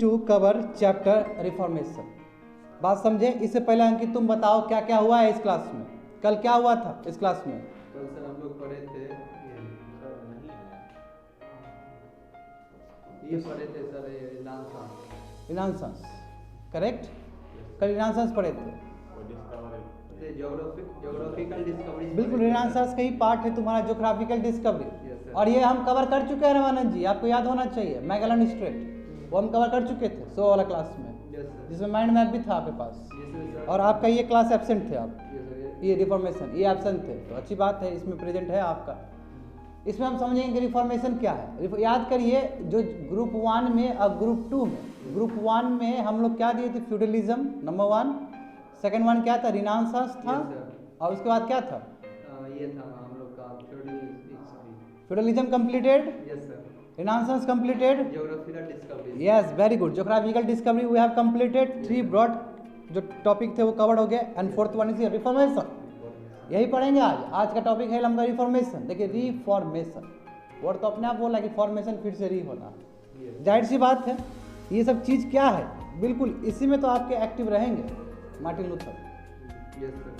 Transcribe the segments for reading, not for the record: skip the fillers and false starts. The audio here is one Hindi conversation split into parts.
To cover chapter reformation. बात समझे? इससे पहले अंकित तुम बताओ क्या क्या हुआ है इस क्लास में, कल क्या हुआ था इस क्लास में? कल सर हम लोग पढ़े थे ये पढ़े थे सर रिनांसांस, करेक्ट? कल रिनांसांस पढ़े थे, ज्योग्राफिकल डिस्कवरी। बिल्कुल, रिनांसांस का ही पार्ट है तुम्हारा ज्योग्राफिकल डिस्कवरी। और ये हम कवर कर चुके हैं रमानंद जी, आपको याद होना चाहिए। मैगेलन स्ट्रेट वो हम कवर कर चुके थे 100 वाला क्लास में, जिसमें माइंड मैप भी था आपके पास। और आपका ये क्लास एब्सेंट थे आप, ये रिफॉर्मेशन ये एब्सेंट थे, तो अच्छी बात है, इसमें प्रेजेंट है आपका। इसमें हम समझेंगे कि रिफॉर्मेशन क्या है। याद करिए, जो ग्रुप 1 में और ग्रुप 2 में, ग्रुप 1 में हम लोग क्या दिए थे? फ्यूडलिज्म नंबर 1, सेकंड वन क्या था? रिनांसांस था, और उसके बाद क्या था? ये था हम लोग का feudalism completed, yes sir, renaissance completed, geographical discovery, yes very good, geographical discovery we have completed. 3 broad जो टॉपिक थे वो कवर्ड हो गए, and fourth one is reformation. यही पढ़ेंगे आज का टॉपिक है लंबा रिफॉर्मेशन। देखिए रिफॉर्मेशन वर्ड तो अपने आप बोला कि फॉर्मेशन फिर से री होना, जाहिर सी बात है। ये सब चीज़ क्या है, बिल्कुल इसी में तो आपके एक्टिव रहेंगे मार्टिन लूथर। यस सर,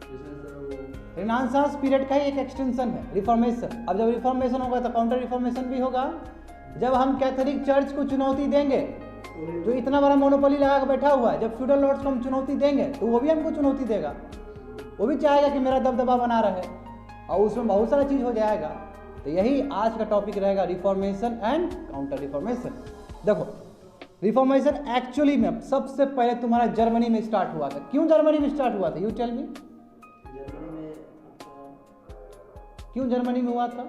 जिसमें सर वो रिनांसांस पीरियड का ही एक एक्सटेंशन है रिफॉर्मेशन। अब जब रिफॉर्मेशन होगा तो काउंटर रिफॉर्मेशन भी होगा। जब हम कैथोलिक चर्च को चुनौती देंगे, जो इतना बड़ा मोनोपोली लगा कर बैठा हुआ है, जब फ्यूडल लॉर्ड्स को हम चुनौती देंगे तो वो भी हमको चुनौती देगा, वो भी चाहेगा कि मेरा दबदबा बना रहे, और उसमें बहुत सारा चीज़ हो जाएगा। तो यही आज का टॉपिक रहेगा, रिफॉर्मेशन एंड काउंटर रिफॉर्मेशन। देखो, रिफॉर्मेशन एक्चुअली में सबसे पहले तुम्हारा जर्मनी में स्टार्ट हुआ था। क्यों जर्मनी में स्टार्ट हुआ था? यू टेल मी, क्यों जर्मनी में हुआ था?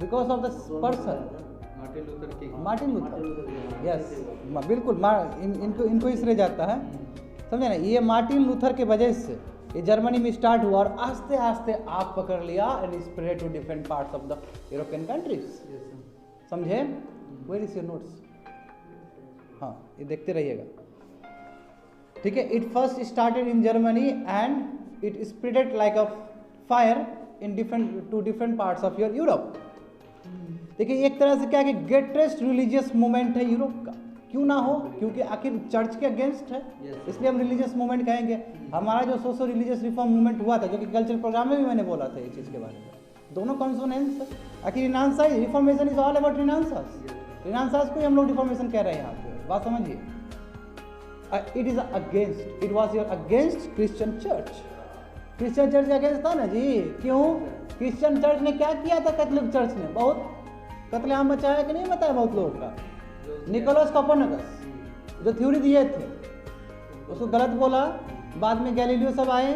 Because of the person Martin Luther. Yes बिल्कुल, इनको इसलिए जाता है, समझे ना? ये मार्टिन लूथर के वजह से ये जर्मनी में स्टार्ट हुआ और आस्ते आस्ते आग पकड़ लिया and spread to different parts of the European countries. समझे? Where is your notes? हाँ, ये देखते रहिएगा, ठीक है। It first started in Germany and it spreaded like a fire in different parts of your Europe. देखिए, एक तरह से क्या है कि ग्रेटेस्ट रिलीजियस मूवमेंट है यूरोप का। क्यों ना हो? क्योंकि आखिर चर्च के अगेंस्ट है, इसलिए हम रिलीजियस मूवमेंट कहेंगे। हमारा जो सोशो रिलीजियस रिफॉर्म मूवमेंट हुआ था, जो कि कल्चरल प्रोग्राम में भी मैंने बोला था ये चीज़ के बारे में, दोनों कॉन्सोनेंट्स है। आखिर रिनांसांस रिफॉर्मेशन इज ऑल अबाउट रिनांसांस। रिनांसांस को ही हम लोग रिफॉर्मेशन कह रहे हैं यहाँ पे, बात समझिए। It is against, it was your against Christian church. Christian church के अगेंस्ट था ना जी। क्यों? क्रिश्चियन चर्च ने क्या किया था? कैथोलिक चर्च ने बहुत कत्लेआम मचाया कि नहीं मचाया बहुत लोगों का। निकोलस कोपर्निकस जो थ्योरी दिए थे उसको गलत बोला, बाद में गैलीलियो सब आए,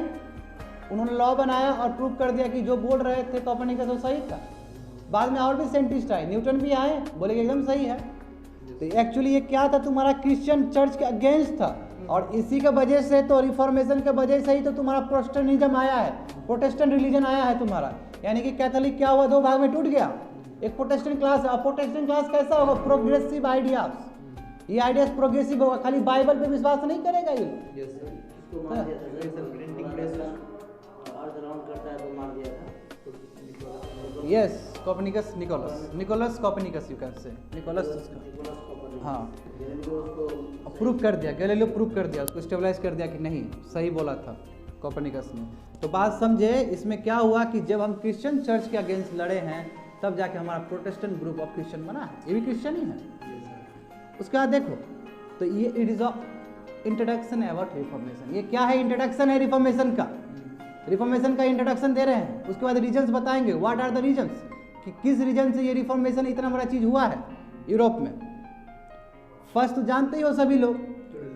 उन्होंने लॉ बनाया और प्रूव कर दिया कि जो बोल रहे थे कोपर्निकस वो सही था। बाद में और भी साइंटिस्ट आए, न्यूटन भी आए, बोले कि एकदम सही है। तो एक्चुअली ये क्या था? तुम्हारा क्रिश्चियन चर्च के अगेंस्ट था, और इसी के वजह से तो रिफॉर्मेशन के वजह से ही तो तुम्हारा प्रोटेस्टेंटिज्म आया है, प्रोटेस्टेंट रिलीजन आया है तुम्हारा। यानी कि कैथोलिक क्या हुआ? 2 भाग में टूट गया। एक प्रोटेस्टेंट क्लास है, और प्रोटेस्टेंट क्लास कैसा होगा? Progressive ideas. ये आइडियाज प्रोग्रेसिव होगा, खाली बाइबल पे विश्वास नहीं करेगा ये। Yes, Copernicus, Nicolaus Copernicus, you can say Nicolaus. हाँ, प्रूव कर दिया, गैलीलियो प्रूव कर दिया, उसको स्टेबलाइज कर दिया कि नहीं सही बोला था कोपर्निकस ने। तो बात समझे, इसमें क्या हुआ कि जब हम क्रिश्चियन चर्च के अगेंस्ट लड़े हैं, तब जाके हमारा प्रोटेस्टेंट ग्रुप ऑफ क्रिश्चियन बना है। ये भी क्रिश्चियन ही है। उसके बाद देखो, तो ये it is a introduction about reformation. ये क्या है? इंट्रोडक्शन है रिफॉर्मेशन का। रिफॉर्मेशन का इंट्रोडक्शन दे रहे हैं, उसके बाद रीजन्स बताएंगे, व्हाट आर द रीजन्स, कि किस रीजन से ये रिफॉर्मेशन इतना बड़ा चीज हुआ है यूरोप में। फर्स्ट तो जानते ही हो सभी लोग,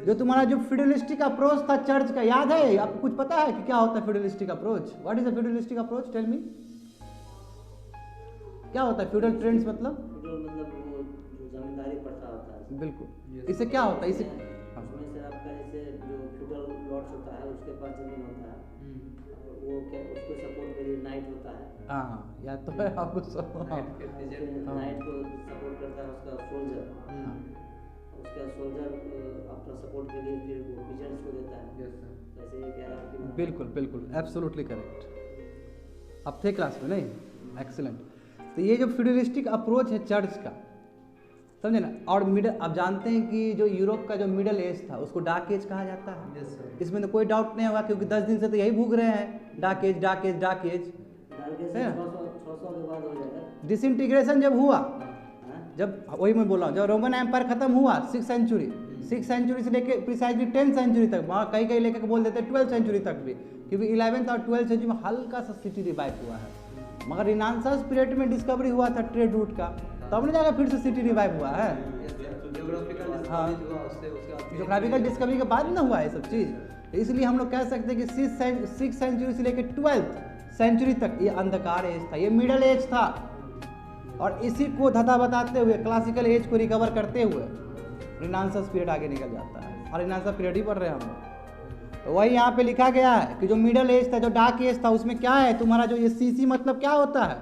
जो तुम्हारा जो फ्यूडलिस्टिक अप्रोच था चर्च का, याद है? आपको कुछ पता है कि क्या होता है feudalistic approach? What is the feudalistic approach? Tell me, क्या होता है फ्यूडल ट्रेंड्स? मतलब जो जमींदारी प्रथा होता है। बिल्कुल, इससे क्या होता है? इससे उसमें से आपका जैसे जो फ्यूडल लॉर्ड्स होता है, उसके पास जमीन होता है, वो क्या उसको सपोर्ट के लिए नाइट होता है। हाँ, याद तो है आपको सब। नाइट को सपोर्ट करता है उसका सोल्जर, उसका सोल्जर अपना सपोर्ट के लिए फिर वो पीजेंट्स को देता है। वैसे ये कह रहा है कि बिल्कुल बिल्कुल, एब्सोल्युटली करेक्ट। अब थे क्लास में नहीं, एक्सीलेंट। तो ये जो फ्यूडलिस्टिक अप्रोच है चर्च का, समझे ना। और मिडल, आप जानते हैं कि जो यूरोप का जो मिडल एज था उसको डार्क एज कहा जाता है। Yes sir. इसमें तो कोई डाउट नहीं होगा, क्योंकि 10 दिन से तो यही भूग रहे हैं, dark age dark age dark age. डाल के है ना? 600 के बाद हो जाएगा। डिसइंटीग्रेशन जब हुआ, हाँ? जब वही मैं बोल रहा हूँ, जब रोमन एम्पायर खत्म हुआ 6th सेंचुरी, 6th सेंचुरी से लेके प्रिसाइजली 10th सेंचुरी तक, वहाँ कहीं कहीं लेकर बोल देते 12th सेंचुरी तक भी, क्योंकि 11th और 12th सेंचुरी में हल्का सा सिटी रिवाइव हुआ है। मगर रिनांसास पीरियड में डिस्कवरी हुआ था ट्रेड रूट का, तब नहीं जाकर फिर से सिटी रिवाइव हुआ है। ज्योग्राफिकल हाँ। डिस्कवरीज हुआ, उससे उसके बाद ज्योग्राफिकल डिस्कवरी के बाद ना हुआ ये सब चीज़। इसलिए हम लोग कह सकते हैं कि 6th सेंचुरी से लेकर 12th सेंचुरी तक ये अंधकार एज था, ये मिडल एज था। और इसी को धता बताते हुए क्लासिकल एज को रिकवर करते हुए रिनांसास पीरियड आगे निकल जाता है, और रिनांसास पीरियड ही पढ़ रहे हैं हम लोग। तो वही यहाँ पे लिखा गया है कि जो मिडल एज था, जो डार्क एज था, उसमें क्या है तुम्हारा जो ये सीसी मतलब क्या होता है,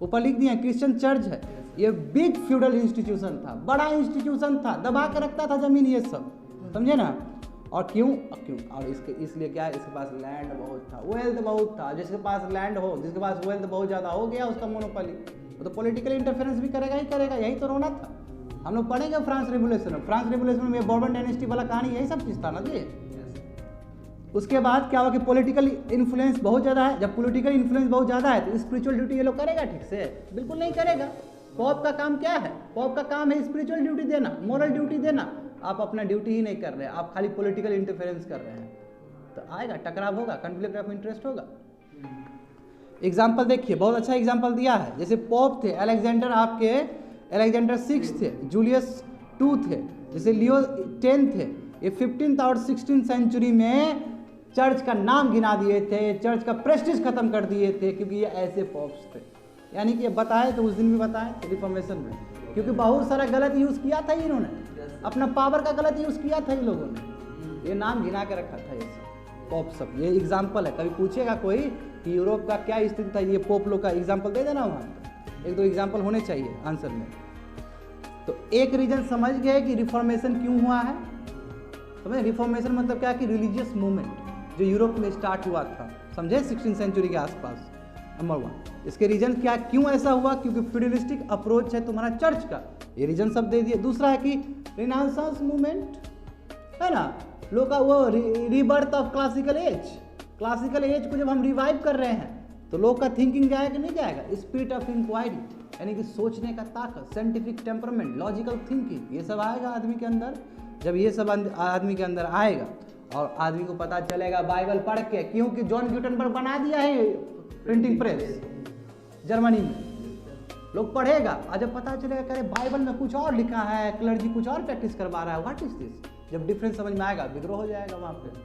ऊपर लिख दिया क्रिश्चियन चर्च है। ये बिग फ्यूडल इंस्टीट्यूशन था, बड़ा इंस्टीट्यूशन था, दबा के रखता था जमीन ये सब, समझे ना। और क्यों और इसके इसलिए क्या है, इसके पास लैंड बहुत था, वेल्थ बहुत था। जिसके पास लैंड हो, जिसके पास वेल्थ बहुत ज़्यादा हो गया उसका मोनोपोली, वो तो पॉलिटिकल इंटरफेरेंस भी करेगा ही करेगा। यही तो रोना था। हम लोग पढ़ेंगे फ्रांस रेवोल्यूशन में, फ्रांस रेवोल्यूशन में बॉर्बन डायनेस्टी वाला कहानी यही सब चीज़ था ना जी। उसके बाद क्या हुआ कि पॉलिटिकल इन्फ्लुएंस बहुत ज़्यादा है। जब पॉलिटिकल इन्फ्लुएंस बहुत ज़्यादा है तो स्पिरिचुअल ड्यूटी ये लोग करेगा ठीक से? बिल्कुल नहीं करेगा। पॉप का काम क्या है? पॉप का काम है स्पिरिचुअल ड्यूटी देना, मोरल ड्यूटी देना। आप अपना ड्यूटी ही नहीं कर रहे हैं, आप खाली पॉलिटिकल इंटरफेरेंस कर रहे हैं, तो आएगा टकराव होगा, कॉन्फ्लिक्ट ऑफ इंटरेस्ट होगा। एग्जाम्पल देखिए, बहुत अच्छा एग्जाम्पल दिया है। जैसे पॉप थे अलेक्जेंडर, आपके अलेक्जेंडर 6 थे, जूलियस 2 थे, जैसे लियो 10 थे। ये 15th और 16th सेंचुरी में चर्च का नाम गिना दिए थे, चर्च का प्रेस्टीज खत्म कर दिए थे, क्योंकि ये ऐसे पॉप्स थे। यानी कि ये बताए तो उस दिन भी बताए थे रिफॉर्मेशन में, क्योंकि बहुत सारा गलत यूज़ किया था इन्होंने, अपना पावर का गलत यूज़ किया था इन लोगों ने। ये नाम गिना के रखा था ये सब पॉप सब। ये एग्जाम्पल है, कभी पूछेगा कोई कि यूरोप का क्या स्थिति था, ये पॉप लोग का एग्जाम्पल दे देना वहाँ, एक दो एग्जाम्पल होने चाहिए आंसर में। तो एक रीजन समझ गए कि रिफॉर्मेशन क्यों हुआ है। समझे, रिफॉर्मेशन मतलब क्या कि रिलीजियस मूवमेंट जो यूरोप में स्टार्ट हुआ था, समझे 16th सेंचुरी के आसपास। नंबर 1, इसके रीजन क्या, क्यों ऐसा हुआ? क्योंकि फ्यूडलिस्टिक अप्रोच है तुम्हारा चर्च का, ये रीजन सब दे दिए। दूसरा है कि रिनांसास मूवमेंट है ना, लोग का वो rebirth of classical as, classical as को जब हम रिवाइव कर रहे हैं तो लोग का थिंकिंग जाएगा कि नहीं जाएगा? स्पिरिट ऑफ इंक्वायरी, यानी कि सोचने का ताकत, साइंटिफिक टेम्परामेंट, लॉजिकल थिंकिंग, ये सब आएगा आदमी के अंदर। जब ये सब आदमी के अंदर आएगा और आदमी को पता चलेगा बाइबल पढ़ के, क्योंकि जॉन ग्यूटेनबर्ग बना दिया है प्रिंटिंग प्रेस जर्मनी में, लोग पढ़ेगा और जब पता चलेगा कि अरे बाइबल में कुछ और लिखा है, क्लर्जी कुछ और प्रैक्टिस करवा रहा है, व्हाट इज दिस, जब डिफरेंस समझ में आएगा विद्रोह हो जाएगा वहाँ पे।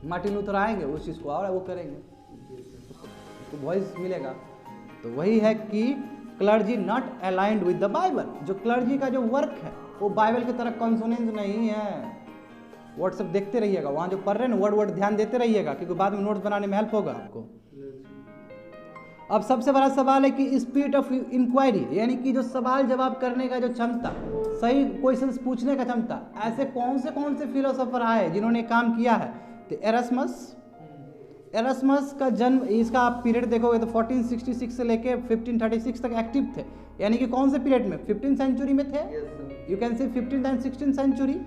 मार्टिन लूथर आएंगे उस चीज़ को और वो करेंगे, उसको वॉइस मिलेगा। तो वही है कि clergy not aligned with the Bible, जो क्लर्जी का जो वर्क है वो बाइबल की तरह कॉन्सोनेंस नहीं है। व्हाट्सएप देखते रहिएगा, वहाँ जो पढ़ रहे हैं ना वर्ड ध्यान देते रहिएगा, क्योंकि बाद में नोट्स बनाने में हेल्प होगा आपको। अब सबसे बड़ा सवाल है कि स्पिरिट ऑफ इंक्वायरी, यानी कि जो सवाल जवाब करने का जो क्षमता, सही क्वेश्चंस पूछने का क्षमता। ऐसे कौन से फिलोसोफर आए जिन्होंने काम किया है? तो एरस्मस का जन्म, इसका आप पीरियड देखोगे तो 1466 से लेके 1536 तक एक्टिव थे, यानी कि कौन से पीरियड में? 15th सेंचुरी में थे, यू कैन से 15th एंड 16th सेंचुरी।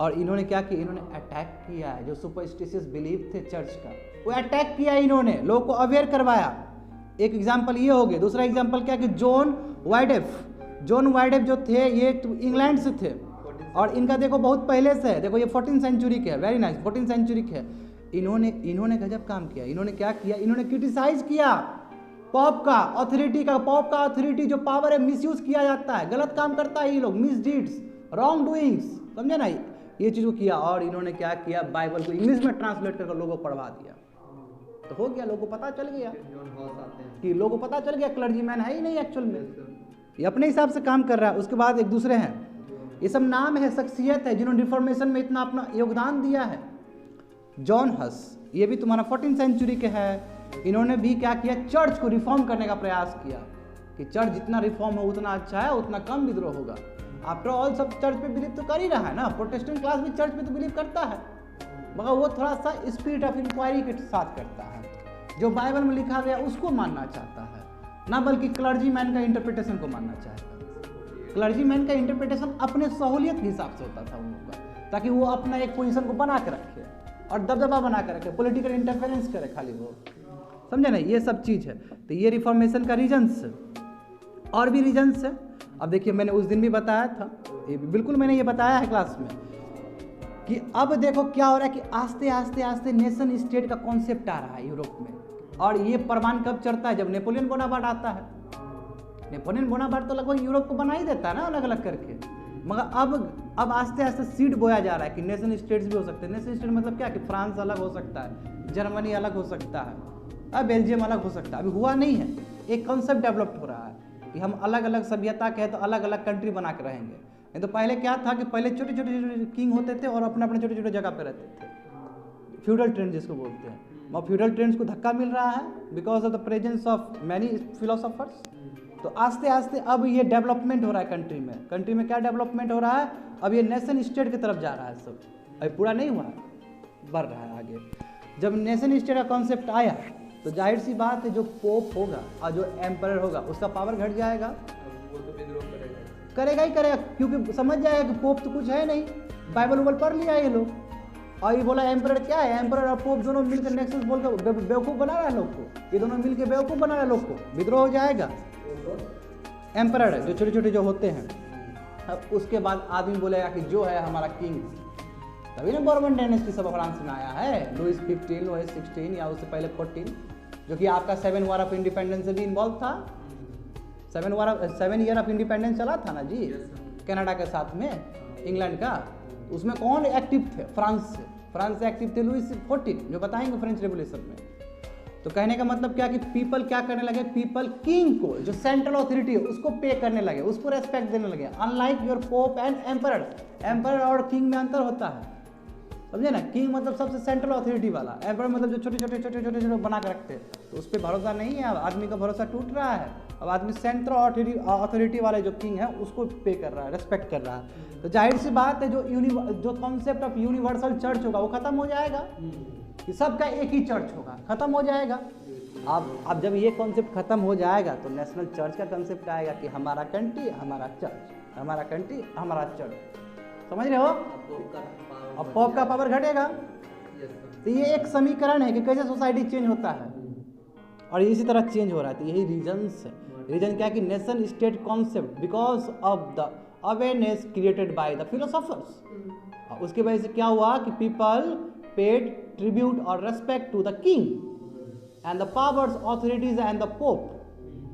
और इन्होंने क्या किया? इन्होंने अटैक किया है जो सुपरस्टिशियस बिलीव थे चर्च का, वो अटैक किया इन्होंने, लोगों को अवेयर करवाया। एक एग्जाम्पल ये हो गया। दूसरा एग्जाम्पल क्या कि जॉन वाइडेफ जो थे ये इंग्लैंड से थे, और इनका देखो बहुत पहले से है, देखो ये 14th सेंचुरी के है, वेरी नाइस, 14th सेंचुरी के है। इन्होंने गजब काम किया। इन्होंने क्या किया? इन्होंने क्रिटिसाइज किया पॉप का अथॉरिटी, जो पावर है मिसयूज किया जाता है, गलत काम करता है ये लोग, मिसडीड्स, रॉन्ग डूइंग्स, समझे ना, ये चीज़ को किया। और इन्होंने क्या किया? बाइबल को इंग्लिश में ट्रांसलेट करके लोगों को पढ़वा दिया, तो हो गया, लोगों को पता चल गया कि लोगों को पता चल गया क्लर्जीमैन है ही नहीं एक्चुअल में, ये अपने हिसाब से काम कर रहा है। उसके बाद एक दूसरे हैं, ये सब नाम है, शख्सियत है जिन्होंने रिफॉर्मेशन में इतना अपना योगदान दिया है। जॉन हस, ये भी तुम्हारा 14th सेंचुरी के है। इन्होंने भी क्या किया? चर्च को रिफॉर्म करने का प्रयास किया कि चर्च जितना रिफॉर्म हो उतना अच्छा है, उतना कम विद्रोह होगा। आफ्टर ऑल सब चर्च पे बिलीव तो कर ही रहा है ना, प्रोटेस्टेंट क्लास भी चर्च पे तो बिलीव करता है मगर वो थोड़ा सा स्पिरिट ऑफ इंक्वायरी के साथ करता है, जो बाइबल में लिखा गया उसको मानना चाहता है, ना बल्कि क्लर्जी मैन का इंटरप्रिटेशन को मानना चाहता है। क्लर्जी मैन का इंटरप्रिटेशन अपने सहूलियत के हिसाब से होता था उन लोगों का, ताकि वो अपना एक पोजीशन को बना के रखे और दबदबा बना के रखे, पॉलिटिकल इंटरफेरेंस करे खाली वो, समझे ना, ये सब चीज़ है। तो ये रिफॉर्मेशन का रीजन्स, और भी रीजन्स है। अब देखिए मैंने उस दिन भी बताया था, ये बिल्कुल मैंने ये बताया है क्लास में, कि अब देखो क्या हो रहा है कि आस्ते आस्ते आस्ते नेशन स्टेट का कॉन्सेप्ट आ रहा है यूरोप में। और ये प्रमाण कब चढ़ता है, जब नेपोलियन बोनापार्ट आता है। नेपोलियन बोनापार्ट तो लगभग यूरोप को बना ही देता है ना अलग अलग करके, मगर अब आस्ते आस्ते सीड बोया जा रहा है कि नेशन स्टेट्स भी हो सकते हैं। नेशन स्टेट मतलब क्या, कि फ्रांस अलग हो सकता है, जर्मनी अलग हो सकता है, अब बेल्जियम अलग हो सकता है। अभी हुआ नहीं है, एक कॉन्सेप्ट डेवलप हो रहा है कि हम अलग अलग सभ्यता के हैं तो अलग अलग कंट्री बना के रहेंगे। नहीं तो पहले क्या था कि पहले छोटे छोटे किंग होते थे और अपने अपने छोटे छोटे जगह पे रहते थे, फ्यूडल ट्रेंड जिसको बोलते हैं। और फ्यूडल ट्रेंड्स को धक्का मिल रहा है because of the presence of many philosophers. तो आस्ते आस्ते अब ये डेवलपमेंट हो रहा है कंट्री में क्या डेवलपमेंट हो रहा है, अब ये नेशन स्टेट की तरफ जा रहा है सब। अभी पूरा नहीं हुआ है, बढ़ रहा है आगे। जब नेशन स्टेट का कॉन्सेप्ट आया तो जाहिर सी बात है जो पोप होगा और जो एम्परर होगा उसका पावर घट जाएगा, वो तो विद्रोह करेगा ही करेगा, क्योंकि समझ जाएगा कि पोप तो कुछ है नहीं, बाइबल उबल पढ़ लिया ये लोग। और ये बोला एम्परर क्या है, एम्परर और पोप दोनों मिलकर नेक्सस बोलकर बेवकूफ़ बना रहा है लोग को, ये दोनों मिलकर बेवकूफ़ बना रहा है लोग को, विद्रोह हो जाएगा। एम्परर जो छोटे छोटे जो होते हैं, अब उसके बाद आदमी बोलेगा कि जो है हमारा किंग, तभी ना बॉर्बन डायनेस्टी सब फ्रांस में आया है, लुइस 15, लुइस 16 या उससे पहले 14, जो कि आपका 7 वॉर ऑफ इंडिपेंडेंस से भी इन्वॉल्व था। 7 ईयर ऑफ इंडिपेंडेंस चला था ना जी कनाडा के साथ में, इंग्लैंड का। उसमें कौन एक्टिव थे, फ्रांस से एक्टिव थे लुइस 14, जो बताएंगे फ्रेंच रेवोल्यूशन में। तो कहने का मतलब क्या कि पीपल क्या करने लगे, पीपल किंग को जो सेंट्रल अथॉरिटी है उसको पे करने लगे, उसको रेस्पेक्ट देने लगे। Unlike your pope and emperor और किंग में अंतर होता है, समझे ना। किंग मतलब सबसे सेंट्रल अथॉरिटी वाला, एम्परर मतलब जो छोटे छोटे बना के रखते हैं, तो उस पर भरोसा नहीं है, अब आदमी का भरोसा टूट रहा है। अब आदमी सेंट्रल अथॉरिटी वाले जो किंग है उसको पे कर रहा है, रेस्पेक्ट कर रहा है। तो जाहिर सी बात है जो कॉन्सेप्ट ऑफ यूनिवर्सल चर्च होगा वो खत्म हो जाएगा, कि सबका एक ही चर्च होगा, खत्म हो जाएगा। अब जब ये कॉन्सेप्ट खत्म हो जाएगा तो नेशनल चर्च का कॉन्सेप्ट आएगा कि हमारा कंट्री हमारा चर्च, हमारा कंट्री हमारा चर्च, समझ रहे हो। अब पॉप का पावर घटेगा। तो ये एक समीकरण है कि कैसे सोसाइटी चेंज होता है, और इसी तरह चेंज हो रहा है। तो यही रीजन्स है। रीजन क्या कि nation state concept because of the awareness created by the philosophers. उसकी वजह से क्या हुआ कि पीपल पेड ट्रिब्यूट और respect to the king and the powers authorities and the pope.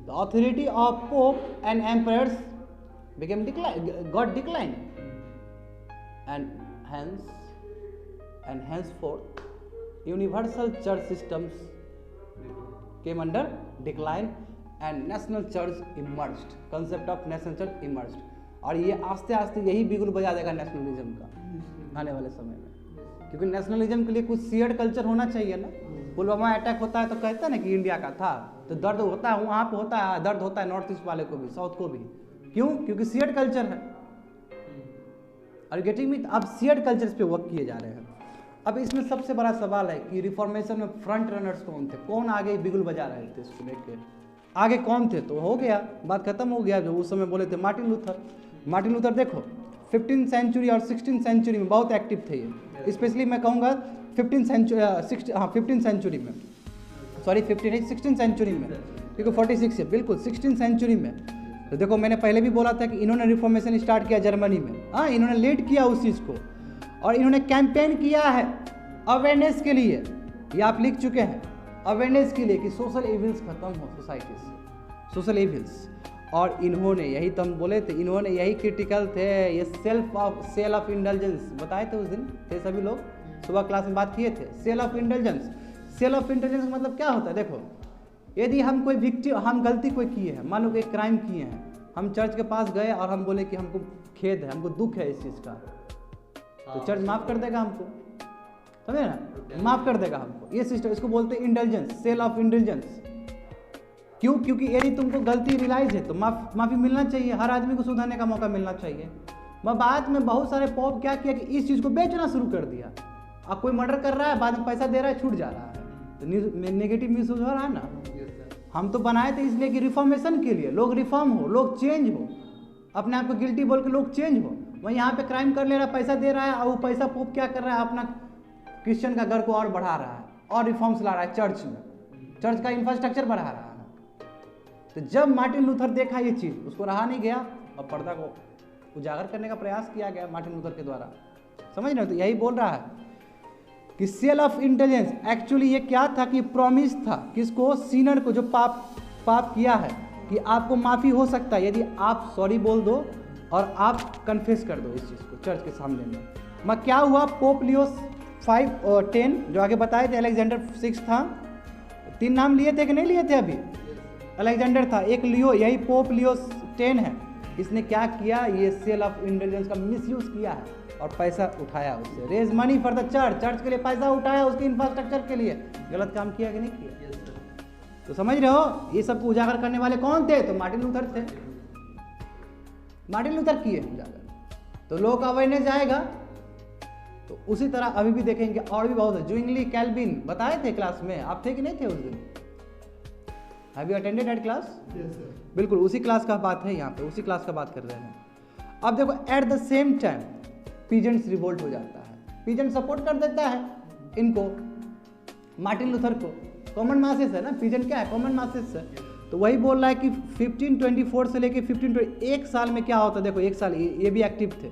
The authority of pope and emperors became got declined, and henceforth universal church systems came under decline and national church emerged, concept of national church emerged। और ये आस्ते आस्ते यही बिगुल बजा देगा नेशनलिज्म का आने वाले समय में, क्योंकि नेशनलिज्म के लिए कुछ शेयर्ड कल्चर होना चाहिए ना। पुलवामा अटैक होता है तो कहते हैं ना कि इंडिया का था, तो दर्द होता है वहाँ पे, होता है दर्द होता है नॉर्थ ईस्ट वाले को भी, साउथ को भी। क्यों? क्योंकि शेयर्ड कल्चर है। और गेटिंग मी, अब शेयर्ड कल्चर्स पे वर्क किए जा रहे हैं। अब इसमें सबसे बड़ा सवाल है कि रिफॉर्मेशन में फ्रंट रनर्स कौन थे, कौन आगे बिगुल बजा रहे थे इसको लेके, आगे कौन थे। तो हो गया, बात खत्म हो गया। जो उस समय बोले थे मार्टिन लूथर देखो 15th सेंचुरी और 16th सेंचुरी में बहुत एक्टिव थे ये। स्पेशली मैं कहूँगा 15th सेंचुरी में, सॉरी 16th सेंचुरी में, क्योंकि 46 है बिल्कुल 16th सेंचुरी में। तो देखो मैंने पहले भी बोला था कि इन्होंने रिफॉर्मेशन स्टार्ट किया जर्मनी में, हाँ इन्होंने लीड किया उस चीज़ को, और इन्होंने कैंपेन किया है अवेयरनेस के लिए। ये आप लिख चुके हैं, अवेयरनेस के लिए कि सोशल इविल्स खत्म हो सोसाइटी से, सोशल इविल्स। और इन्होंने यही तो हम बोले थे, इन्होंने यही क्रिटिकल थे, ये सेल ऑफ इंडल्जेंस बताए थे उस दिन, थे सभी लोग सुबह क्लास में बात किए थे। सेल ऑफ इंटेलिजेंस मतलब क्या होता है, देखो यदि हम कोई विक्टिम, हम गलती कोई किए हैं, मान लो एक क्राइम किए हैं, हम चर्च के पास गए और हम बोले कि हमको खेद है, हमको दुख है इस चीज़ का, तो चर्च माफ़ कर देगा हमको, समझे ना, माफ़ कर देगा हमको। ये सिस्टम, इसको बोलते हैं इंटेलिजेंस, सेल ऑफ इंटेलिजेंस। क्यों? क्योंकि यदि तुमको गलती रियलाइज है तो माफ़ी मिलना चाहिए, हर आदमी को सुधरने का मौका मिलना चाहिए। मैं बाद में बहुत सारे पॉप क्या किया कि इस चीज़ को बेचना शुरू कर दिया, अब कोई मर्डर कर रहा है, बाद में पैसा दे रहा है, छूट जा रहा है, तो नेगेटिव मिस यूज हो रहा है ना। हम तो बनाए थे इसलिए कि रिफॉर्मेशन के लिए, लोग रिफॉर्म हो, लोग चेंज हो, अपने आप को गिल्टी बोल के लोग चेंज हो। वहीं यहाँ पे क्राइम कर ले रहा है, पैसा दे रहा है, और वो पैसा पोप क्या कर रहा है, अपना क्रिश्चियन का घर को और बढ़ा रहा है और रिफॉर्म्स ला रहा है चर्च में, चर्च का इंफ्रास्ट्रक्चर बढ़ा रहा है। तो जब मार्टिन लूथर देखा ये चीज़, उसको रहा नहीं गया और पर्दा को उजागर करने का प्रयास किया गया मार्टिन लूथर के द्वारा। समझ रहे हो? तो यही बोल रहा है कि सेल ऑफ इंटेलिजेंस, एक्चुअली ये क्या था कि प्रॉमिस था किसको, सीनर को, जो पाप किया है, कि आपको माफ़ी हो सकता है यदि आप सॉरी बोल दो और आप कन्फेस कर दो इस चीज़ को चर्च के सामने में। मगर क्या हुआ, पोप लियो 5 और 10 जो आगे बताए थे, अलेक्जेंडर 6 था, 3 नाम लिए थे कि नहीं लिए थे अभी, अलेक्जेंडर था, एक लियो, यही पोप लियो 10 है। इसने क्या किया, ये सेल ऑफ इंटेलिजेंस का मिसयूज किया है और पैसा उठाया उससे, raise money for the church, church के लिए पैसा उठाया उसके इंफ्रास्ट्रक्चर के लिए। गलत काम किया कि नहीं किया? तो समझ रहे हो, ये सबको उजागर करने वाले कौन थे, तो मार्टिन लूथर थे। मार्टिन लूथर किए उजागर, तो लोगों का अवेयरनेस आएगा। तो उसी तरह अभी भी देखेंगे और भी बहुत है। ज्विंगली, कैल्विन बताए थे क्लास में, आप थे कि नहीं थे उस दिन? Have you attended that class? Yes sir. बिल्कुल उसी क्लास का बात है यहाँ पे, उसी क्लास का बात कर रहे हैं। अब देखो, at the same time peasants revolt हो जाता है, पीजेंट सपोर्ट कर देता है इनको, मार्टिन लूथर को। कॉमन मासेस है ना, पीजेंट क्या है, कॉमन मासेस है। तो वही बोल रहा है कि 1524 से लेके 1520, एक साल में क्या होता है, देखो एक साल ये भी एक्टिव थे।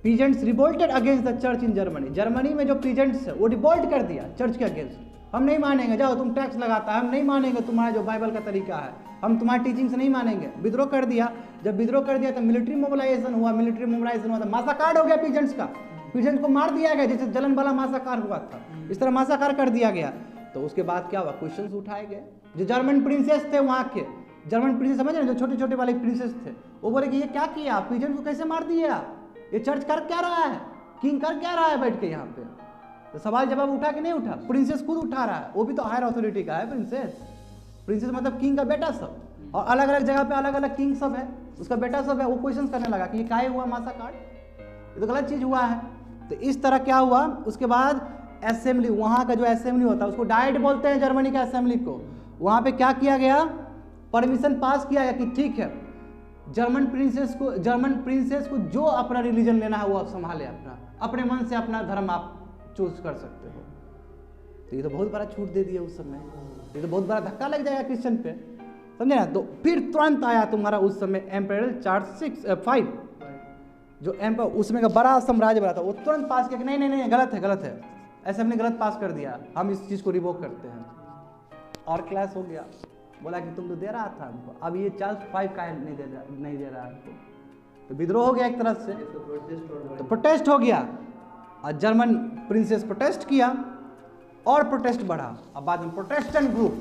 Peasants revolted against the church in Germany, Germany में जो पीजेंट्स है वो रिवोल्ट कर दिया चर्च के अगेंस्ट। हम नहीं मानेंगे, जाओ तुम टैक्स लगाता है, हम नहीं मानेंगे तुम्हारा जो बाइबल का तरीका है, हम तुम्हारी टीचिंग से नहीं मानेंगे। विद्रोह कर दिया, जब विद्रोह कर दिया तो मिलिट्री मोबिलाइजेशन हुआ, मिलिट्री मोबिलाइजेशन हुआ तो मासाकार हो गया पीजेंट्स का, पीजेंट्स को मार दिया गया जैसे जलन वाला मासाकार हुआ था, इस तरह मासाकार कर दिया गया। तो उसके बाद क्या हुआ, क्वेश्चंस उठाए गए। जो जर्मन प्रिंसेस थे वहाँ के, जर्मन प्रिंसेस समझ रहे, जो छोटे छोटे वाले प्रिंसेस थे, वो बोले कि ये क्या किया, पीजेंट को कैसे मार दिया, ये चर्च कर क्या रहा है, किंग कर क्या रहा है बैठ के यहाँ पे। तो सवाल जवाब उठा कि नहीं उठा, प्रिंसेस खुद उठा रहा है, वो भी तो हायर अथॉरिटी का है प्रिंसेस, प्रिंसेस मतलब किंग का बेटा सब, और अलग अलग जगह पे अलग अलग किंग सब है, उसका बेटा सब है। वो क्वेश्चन करने लगा कि ये काहे हुआ मासाकांड, ये तो गलत चीज़ हुआ है। तो इस तरह क्या हुआ, उसके बाद असेंबली, वहाँ का जो असेंबली होता है उसको डाइट बोलते हैं जर्मनी के असेंबली को। वहाँ पे क्या किया गया, परमिशन पास किया गया कि ठीक है जर्मन प्रिंसेस को जो अपना रिलीजन लेना है वो आप संभाले, अपने मन से अपना धर्म आप चूज कर सकते हो। तो ये तो बहुत बड़ा छूट दे दिया उस समय, ये तो बहुत बड़ा धक्का लग जाएगा क्रिश्चियन पे, समझे ना। तो फिर तुरंत आया तुम्हारा उस समय एम्परर चार्ल्स 5 जो एम्पर उसमें का बड़ा साम्राज्य बड़ा था, वो तुरंत पास किया कि नहीं नहीं नहीं गलत है, असेंबली गलत पास कर दिया, हम इस चीज़ को रिवोक करते हैं। और क्लास हो गया, बोला कि तुम तो दे रहा था हमको, अब ये चार्ल्स 5 का नहीं दे रहा हमको। तो विद्रोह हो गया एक तरह से, तो प्रोटेस्ट हो गया और जर्मन प्रिंसेस प्रोटेस्ट किया और प्रोटेस्ट बढ़ा। अब बाद में प्रोटेस्टेंट ग्रुप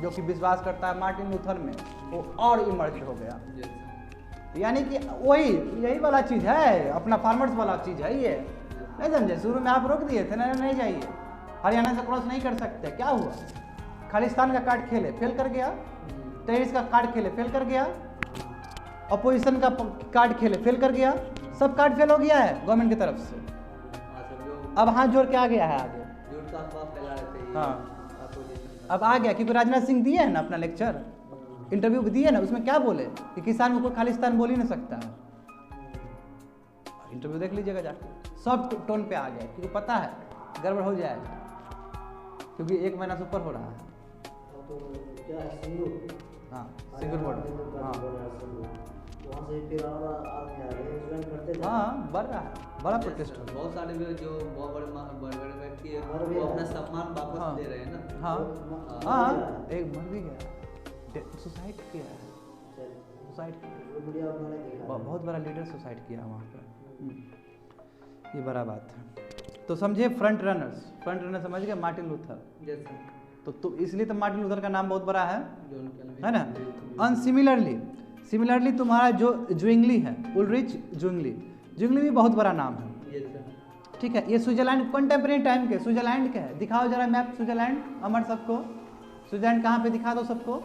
जो कि विश्वास करता है मार्टिन लूथर में, वो और इमर्ज हो गया। यानी कि वही यही वाला चीज़ है, अपना फार्मर्स वाला चीज़ है ये, नहीं समझे। शुरू में आप रोक दिए थे, नहीं जाइए, हरियाणा से क्रॉस नहीं कर सकते। क्या हुआ, खालिस्तान का कार्ड खेले फेल कर गया, टेरिस का कार्ड खेले फेल कर गया, अपोजिशन का कार्ड खेले फेल कर गया, सब कार्ड फेल हो गया है गवर्नमेंट की तरफ से। अब हाथ जोड़ के आ गया है आगे, हाँ अब आ गया, क्योंकि राजनाथ सिंह दिए है ना अपना लेक्चर, इंटरव्यू भी दिए ना, उसमें क्या बोले कि किसान को कोई खालिस्तान बोल ही नहीं सकता है। इंटरव्यू देख लीजिएगा जाके, सब टोन पे आ गया, क्योंकि पता है गड़बड़ हो जाएगा, क्योंकि 1 महीना से ऊपर हो रहा है। क्या है सिंगल, हाँ सिंगल बॉर्डर, हाँ वहाँ से फिर और आगे आ रहे हैं, करते थे। हाँ बढ़ रहा है, बड़ा प्रोटेस्ट हो रहा है। बहुत सारे जो बहुत बड़े व्यक्ति है मर भी वो रहा अपना है। सम्मान वापस हाँ। दे रहे हैं ना। हाँ हाँ। हाँ एक मर भी गया, सुसाइड किया है, सुसाइड किया, बहुत बड़ा लीडर सुसाइड किया वहाँ पर। ये बड़ा बात है। तो समझे फ्रंट रनर समझ गए मार्टिन लूथर। तो इसलिए तो मार्टिन लूथर का नाम बहुत बड़ा है ना। अन सिमिलरली तुम्हारा जो ज्विंगली है, उलरिच ज्विंगली भी बहुत बड़ा नाम है, ठीक है। ये स्विट्जरलैंड कंटेम्प्रेरी टाइम के स्विट्जरलैंड के है। दिखाओ जरा मैप स्विट्जरलैंड, अमर सबको स्विट्जरलैंड कहाँ पे दिखा दो सबको।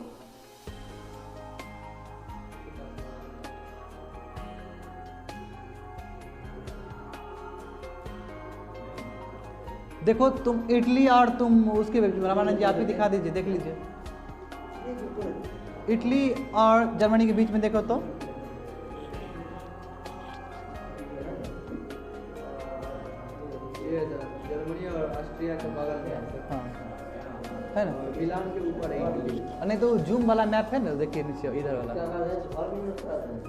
देखो तुम इटली और तुम उसके रामानंद जी आप ही दिखा दीजिए, देख लीजिए इटली और जर्मनी के बीच में देखो तो ये जर्मनी और ऑस्ट्रिया के बगल में है। हाँ है ना, मिलान के ऊपर है इटली। नहीं तो जूम वाला मैप है ना, देखिए नीचे इधर वाला।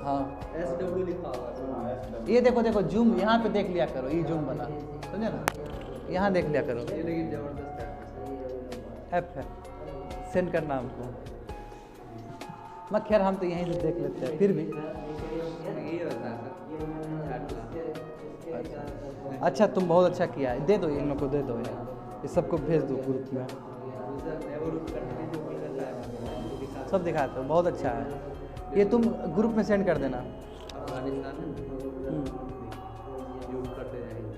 हाँ SW लिखा हुआ है। ये देखो देखो जूम यहाँ पे देख लिया करो, ये जूम वाला समझे ना, यहाँ देख लिया करो। ये लेकिन जबरदस्त है। ऐप है, सेंड करना हमको। मैं खैर हम तो यहीं से देख लेते हैं, फिर भी ये होता है अच्छा तुम बहुत अच्छा किया है, दे दो इन लोग को, दे दो यार, ये सबको भेज दो ग्रुप में, सब दिखाते हो, बहुत अच्छा है ये, तुम ग्रुप में सेंड कर देना। अफगानिस्तान यूज करते जाएंगे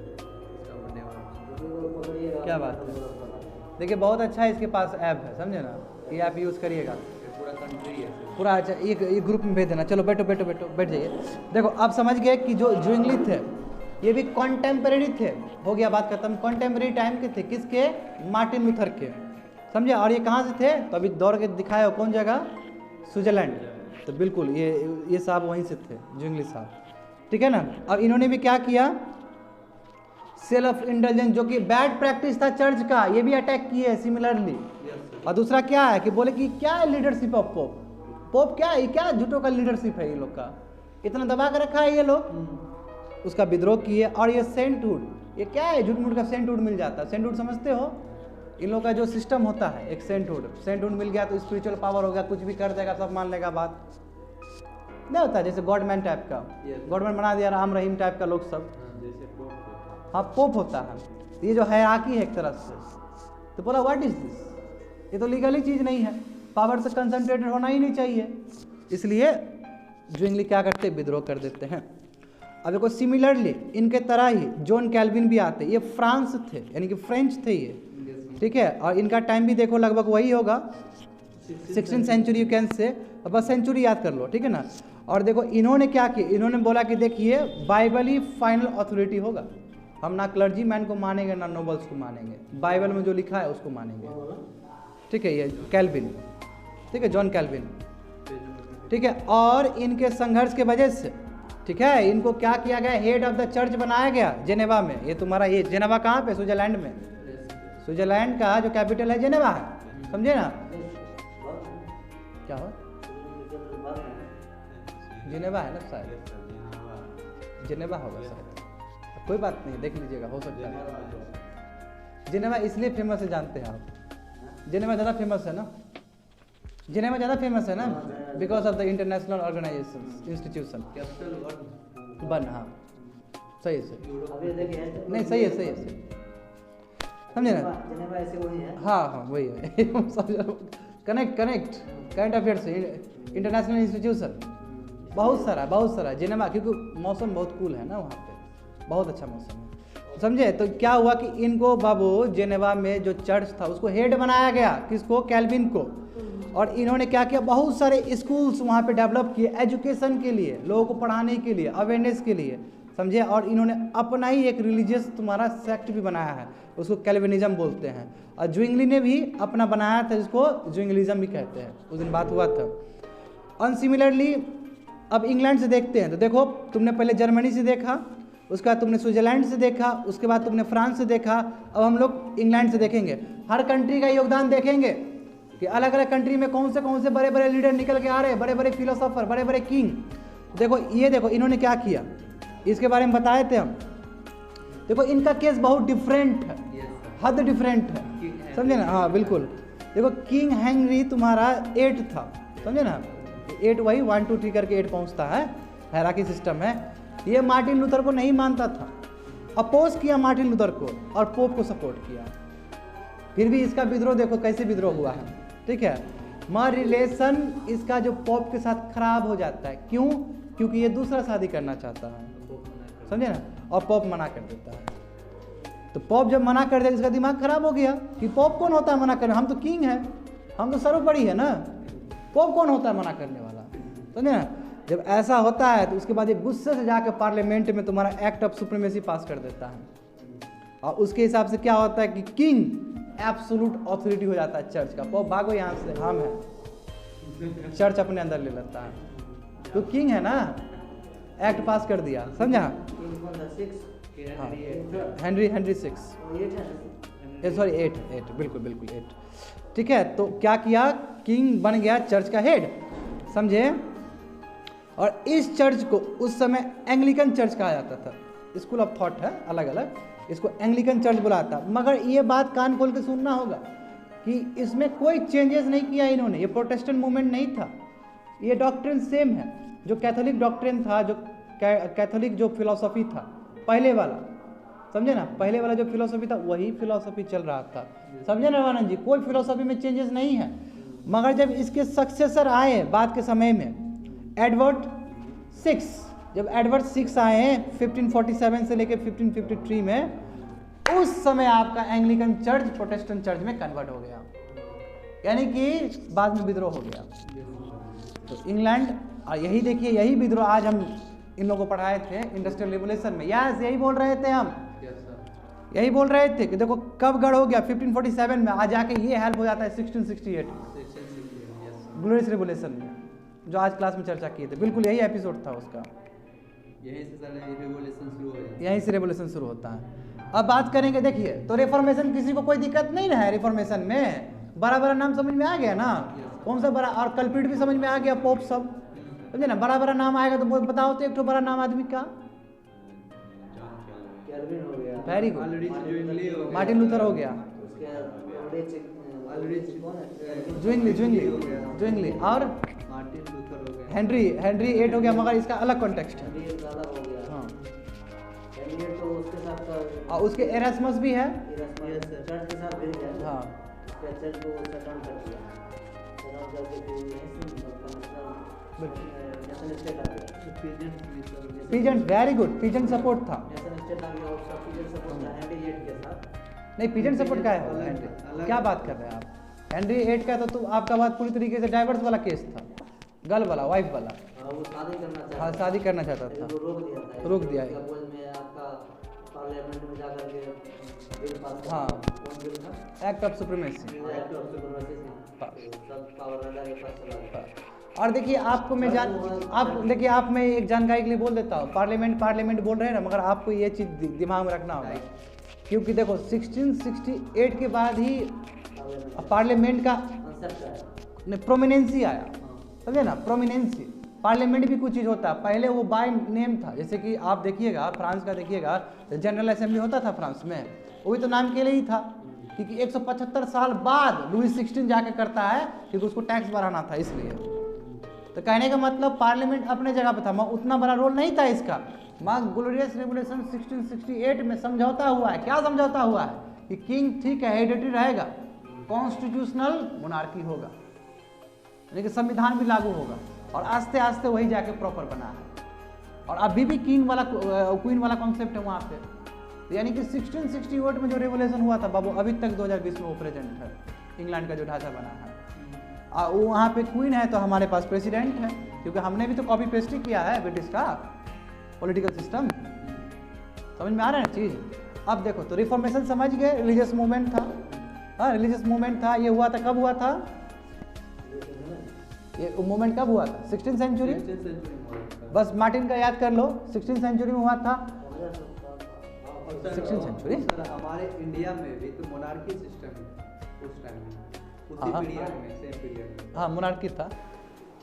इसका बनने वाला। क्या बात है, देखिए बहुत अच्छा है, इसके पास ऐप है समझे ना, ये ऐप यूज़ करिएगा पूरा कंट्री है पूरा। अच्छा ये ग्रुप में भेज देना। चलो बैठो बैठो बैठो, बैठ जाइए। देखो आप समझ गए कि जो ज्विंगली थे ये भी कॉन्टेम्परेरी थे, हो गया बात खत्म। कॉन्टेम्परेरी टाइम के थे, किसके? मार्टिन लूथर के, समझे। और ये कहाँ से थे? तो अभी दौड़ के दिखाया हो, कौन जगह? स्विट्जरलैंड। तो बिल्कुल ये साहब वहीं से थे, ज्विंगली साहब, ठीक है ना। अब इन्होंने भी क्या किया? सेल्फ इंडल्जेंस, जो कि बैड प्रैक्टिस था चर्च का, ये भी अटैक किए है सिमिलरली। और दूसरा क्या है कि बोले कि क्या है लीडरशिप ऑफ पोप, पोप क्या है, क्या झूठों का लीडरशिप है ये लोग का, इतना दबा कर रखा है ये लोग, उसका विद्रोह किए। और ये सेंटहुड, ये क्या है? झूठ मूठ का सेंटहुड मिल जाता है। सेंटहुड समझते हो? इन लोगों का जो सिस्टम होता है एक सेंटहुड मिल गया तो स्पिरिचुअल पावर हो गया, कुछ भी कर देगा सब मान लेगा बात, नहीं होता जैसे गॉडमैन टाइप का, गॉडमैन बना दिया, राम रहीम टाइप का लोग सब, हाँ पोप होता है। ये जो हायरार्की है एक तरह से, तो बोला व्हाट इज दिस, ये तो लीगली चीज़ नहीं है, पावर से कंसंट्रेटेड होना ही नहीं चाहिए, इसलिए ज्विंगली क्या करते? विद्रोह कर देते हैं। अब देखो सिमिलरली इनके तरह ही जॉन कैल्विन भी आते, ये फ्रांस थे यानी कि फ्रेंच थे ये, ठीक है। और इनका टाइम भी देखो लगभग वही होगा 16th सेंचुरी, यू कैन से, बस सेंचुरी याद कर लो, ठीक है ना। और देखो इन्होंने क्या किया, इन्होंने बोला कि देखिए बाइबल ही फाइनल अथॉरिटी होगा, हम ना क्लर्जी मैन को मानेंगे ना नोबल्स को मानेंगे, बाइबल में जो लिखा है उसको मानेंगे, ठीक है। ये कैल्विन, ठीक है, जॉन कैल्विन, ठीक है। और इनके संघर्ष के वजह से, ठीक है, इनको क्या किया गया? हेड ऑफ द चर्च बनाया गया जेनेवा में। ये तुम्हारा ये जेनेवा कहाँ पे? स्विट्जरलैंड में। स्विट्जरलैंड का जो कैपिटल है जेनेवा है, समझे ना। क्या हो? जेनेवा है ना शायद, जेनेवा होगा शायद, कोई बात नहीं, देख लीजिएगा, हो सकता है। जेनेवा इसलिए फेमस है, जानते हैं आप, जेनेवा ज़्यादा फेमस है ना, जेनेवा ज़्यादा फेमस है ना, because of the international organisation institution बन, हाँ सही से, नहीं सही है, सही है, समझे ना। हाँ हाँ वही है कनेक्ट करंट अफेयर से इंटरनेशनल इंस्टीट्यूशन, बहुत सारा जेनेवा, क्योंकि मौसम बहुत कूल है ना वहाँ पे, बहुत अच्छा मौसम है, समझे। तो क्या हुआ कि इनको बाबू जेनेवा में जो चर्च था उसको हेड बनाया गया, किसको? कैल्विन को। और इन्होंने क्या किया? बहुत सारे स्कूल्स वहाँ पे डेवलप किए एजुकेशन के लिए, लोगों को पढ़ाने के लिए, अवेयरनेस के लिए, समझे। और इन्होंने अपना ही एक रिलीजियस तुम्हारा सेक्ट भी बनाया है, उसको कैल्विनिज्म बोलते हैं। और ज्विंगली ने भी अपना बनाया था, जिसको ज्विंगलिज्म भी कहते हैं, उस दिन बात हुआ था। अनसिमिलरली अब इंग्लैंड से देखते हैं, तो देखो तुमने पहले जर्मनी से देखा, उसके बाद तुमने स्विट्जरलैंड से देखा, उसके बाद तुमने फ्रांस से देखा, अब हम लोग इंग्लैंड से देखेंगे। हर कंट्री का योगदान देखेंगे कि अलग अलग कंट्री में कौन से बड़े बड़े लीडर निकल के आ रहे हैं, बड़े बड़े फिलोसोफर, बड़े बड़े किंग। देखो ये देखो इन्होंने क्या किया, इसके बारे में बताए थे हम। देखो इनका केस बहुत डिफरेंट है, हद डिफरेंट है, समझे ना। हाँ बिल्कुल, देखो किंग हेनरी तुम्हारा 8 था, समझे ना, 8 वही 1 2 3 करके 8 पहुँचता है, हायरार्की सिस्टम है। ये मार्टिन लूथर को नहीं मानता था, अपोज किया मार्टिन लूथर को और पोप को सपोर्ट किया, फिर भी इसका विद्रोह देखो कैसे विद्रोह हुआ है, ठीक है। मगर रिलेशन इसका जो पोप के साथ खराब हो जाता है, क्यों? क्योंकि ये दूसरा शादी करना चाहता है, समझे ना, और पोप मना कर देता है। तो पोप जब मना कर देगा इसका दिमाग खराब हो गया कि पोप कौन होता है मना करने, हम तो किंग है, हम तो सर्वोपरि है ना, पोप कौन होता है मना करने वाला, समझे ना। जब ऐसा होता है तो उसके बाद ये गुस्से से जाकर पार्लियामेंट में तुम्हारा एक्ट ऑफ सुप्रीमेसी पास कर देता है, और उसके हिसाब से क्या होता है कि किंग एब्सोल्यूट ऑथोरिटी हो जाता है चर्च का। भागो यहाँ से, हम है चर्च अपने अंदर ले लेता है, तो किंग है ना, एक्ट पास कर दिया, समझा। हाँ, हेनरी 6, सॉरी 8, बिल्कुल बिल्कुल 8, ठीक है। तो क्या किया, किंग बन गया चर्च का हेड, समझे। और इस चर्च को उस समय एंग्लिकन चर्च कहा जाता था, स्कूल ऑफ थॉट है अलग अलग, इसको एंग्लिकन चर्च बुलाता। मगर ये बात कान खोल के सुनना होगा कि इसमें कोई चेंजेस नहीं किया इन्होंने, ये प्रोटेस्टेंट मूवमेंट नहीं था, ये डॉक्ट्रिन सेम है। जो कैथोलिक डॉक्ट्रिन था, जो कैथोलिक जो फिलॉसफी था पहले वाला, समझे ना, पहले वाला जो फिलॉसफी था वही फिलॉसफी चल रहा था, समझे ना रामानंद जी, कोई फिलॉसफी में चेंजेस नहीं है। मगर जब इसके सक्सेसर आए बाद के समय में, एडवर्ड 6, जब एडवर्ड 6 आए हैं 1547 से लेकर 1553 में, उस समय आपका एंग्लिकन चर्च प्रोटेस्टेंट चर्च में कन्वर्ट हो गया, यानी कि बाद में विद्रोह हो गया। तो इंग्लैंड, और यही देखिए, यही विद्रोह आज हम इन लोगों को पढ़ाए थे इंडस्ट्रियल रिवोल्यूशन में, यस यही बोल रहे थे हम, यही बोल रहे थे कि देखो कब गढ़ हो गया 1547 में, आज जाके ये हेल्प हो जाता है 1668 ग्लोरियस रिवोल्यूशन में, जो आज क्लास में चर्चा किए थे, बिल्कुल यही एपिसोड था उसका। यहीं से रिवोल्यूशन शुरू होता है। अब बात करेंगे, देखिए तो रिफॉर्मेशन, किसी को कोई दिक्कत नहीं ना है रिफॉर्मेशन में, बड़ा बड़ा नाम समझ में आ गया ना, कौन सा बड़ा, और कल्प्रिट भी समझ में आ गया, पोप सब, समझे ना। बड़ा बड़ा नाम आएगा तो बताओ तो एक तो बड़ा नाम आदमी का, वेरी गुड, मार्टिन लूथर हो गया, ज्विंगली और हेनरी 8 हो गया, मगर इसका अलग कॉन्टेक्स्ट है। हाँ, और उसके एरास्मस भी है, हाँ, peasant, very good, peasant support था, नहीं पीजेंट सपोर्ट का है हेनरी, क्या बात कर रहे हैं आप, हेनरी 8 का तो आपका बात पूरी तरीके से डाइवर्स वाला केस था, गर्ल वाला, वाइफ वाला, हाँ शादी करना चाहता था, रोक दिया, हाँ, एक्ट ऑफ सुप्रीमेसी। और देखिए आपको मैं देखिए आप, मैं एक जानकारी के लिए बोल देता हूँ, पार्लियामेंट बोल रहे हैं ना, मगर आपको ये चीज़ दिमाग में रखना होगा, क्योंकि देखो 1668 के बाद ही पार्लियामेंट का प्रोमिनेंसी आया, समझे ना, प्रोमिनेंसी। पार्लियामेंट भी कुछ चीज़ होता है, पहले वो बाय नेम था, जैसे कि आप देखिएगा फ्रांस का, देखिएगा जनरल असेंबली होता था फ्रांस में, वो भी तो नाम के लिए ही था, क्योंकि 175 साल बाद लुई 16 जाके करता है, क्योंकि उसको टैक्स बढ़ाना था इसलिए। तो कहने का मतलब पार्लियामेंट अपने जगह पे था, मगर उतना बड़ा रोल नहीं था इसका। मगर ग्लोरियस रिवोल्यूशन 1668 में समझौता हुआ है, क्या समझौता हुआ है कि किंग ठीक है, हेरिडिटरी रहेगा, कॉन्स्टिट्यूशनल मोनार्की होगा, लेकिन संविधान भी लागू होगा, और आस्ते आस्ते वही जाके प्रॉपर बना है, और अभी भी किंग वाला क्वीन वाला कॉन्सेप्ट है वहाँ पे। तो यानी कि 1668 में जो रेवोल्यूशन हुआ था बाबू, अभी तक 2020 में वो प्रेजेंट है, इंग्लैंड का जो ढांचा बना है, वो वहाँ पे क्वीन है तो हमारे पास प्रेसिडेंट है, क्योंकि हमने भी तो कॉपी पेस्ट ही किया है ब्रिटिश का पॉलिटिकल सिस्टम, समझ में आ रहा है चीज़। अब देखो तो रिफॉर्मेशन समझ गए, रिलीजियस मूवमेंट था, हाँ रिलीजियस मूवमेंट था, ये हुआ था, कब हुआ था ये मूवमेंट, कब हुआ था, 16th सेंचुरी, बस मार्टिन का याद कर लो, 16th सेंचुरी में हुआ था, 16th सेंचुरी। हमारे इंडिया में भी तो मोनार्की सिस्टम है उस टाइम में, उसी पीरियड में, सेम पीरियड में, हाँ मोनार्की था।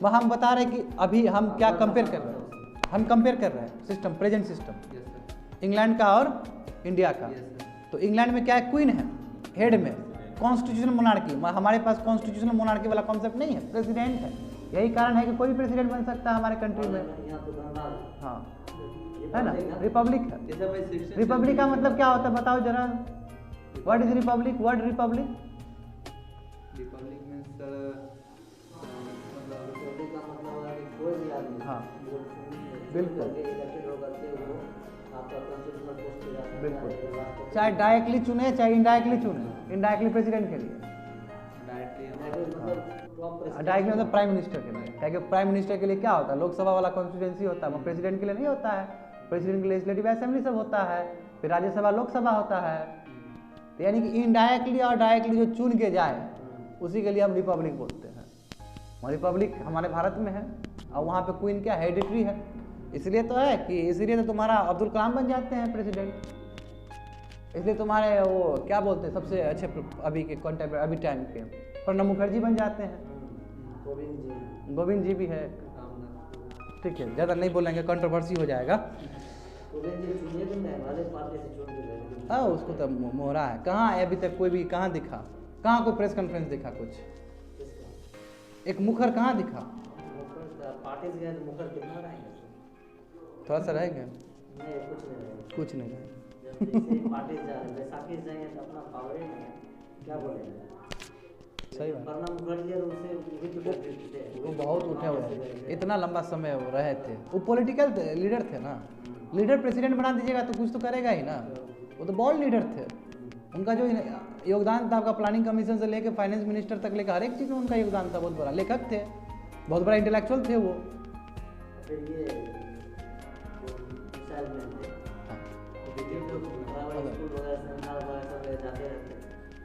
वह हम बता रहे हैं कि अभी हम क्या कंपेयर कर रहे हैं, हम कंपेयर कर रहे हैं सिस्टम, प्रेजेंट सिस्टम इंग्लैंड का और इंडिया का। तो इंग्लैंड में क्या है, क्वीन है हेड में, कॉन्स्टिट्यूशनल मोनार्की, हमारे पास कॉन्स्टिट्यूशनल मोनार्की वाला कॉन्सेप्ट नहीं है, प्रेसिडेंट है। यही कारण है कि कोई भी प्रेसिडेंट बन सकता है हमारे कंट्री में, हाँ है ना, रिपब्लिक है। रिपब्लिक का मतलब क्या होता है बताओ जरा, what is Republic, word Republic, हाँ बिल्कुल बिल्कुल, चाहे डायरेक्टली चुने चाहे इनडायरेक्टली चुने, इनडायरेक्टली प्रेसिडेंट के लिए, डायरेक्टली मतलब प्राइम मिनिस्टर के लिए, क्या प्राइम मिनिस्टर के लिए क्या होता है, लोकसभा वाला कॉन्स्टिट्यूंसी होता है, वो प्रेसिडेंट के लिए नहीं होता है, प्रेसिडेंट के लिए लेजिस्लेटिव असेंबली सब होता है, फिर राज्यसभा लोकसभा होता है। तो यानी कि इनडायरेक्टली और डायरेक्टली जो चुन के जाए उसी के लिए हम रिपब्लिक बोलते हैं। और रिपब्लिक हमारे भारत में है और वहाँ पे क्वीन क्या हेरिडिटरी है, इसलिए तो है कि इसीलिए तो तुम्हारा अब्दुल कलाम बन जाते हैं प्रेसिडेंट, इसलिए तुम्हारे वो क्या बोलते हैं सबसे अच्छे अभी के कॉन्टेम्प अभी टाइम के प्रणब मुखर्जी बन जाते हैं, गोविंद जी भी है। ठीक है, ज़्यादा नहीं बोलेंगे, कंट्रोवर्सी हो जाएगा। हाँ उसको तो मोहरा है, कहाँ अभी तक कोई भी कहाँ दिखा, कहाँ कोई प्रेस कॉन्फ्रेंस दिखा, कुछ एक मुखर कहाँ दिखा, थोड़ा सा रहेंगे, कुछ नहीं रहे। सही बात, वो बहुत उठे हुए हैं, इतना लंबा समय वो रहे थे, वो पॉलिटिकल लीडर थे ना। लीडर प्रेसिडेंट बना दीजिएगा तो कुछ तो करेगा ही ना, वो तो बॉल्ड लीडर थे। उनका जो योगदान था आपका प्लानिंग कमीशन से लेकर फाइनेंस मिनिस्टर तक लेकर हर एक चीज़ में उनका योगदान था, बहुत बड़ा लेखक थे, बहुत बड़ा इंटेलेक्चुअल थे वो।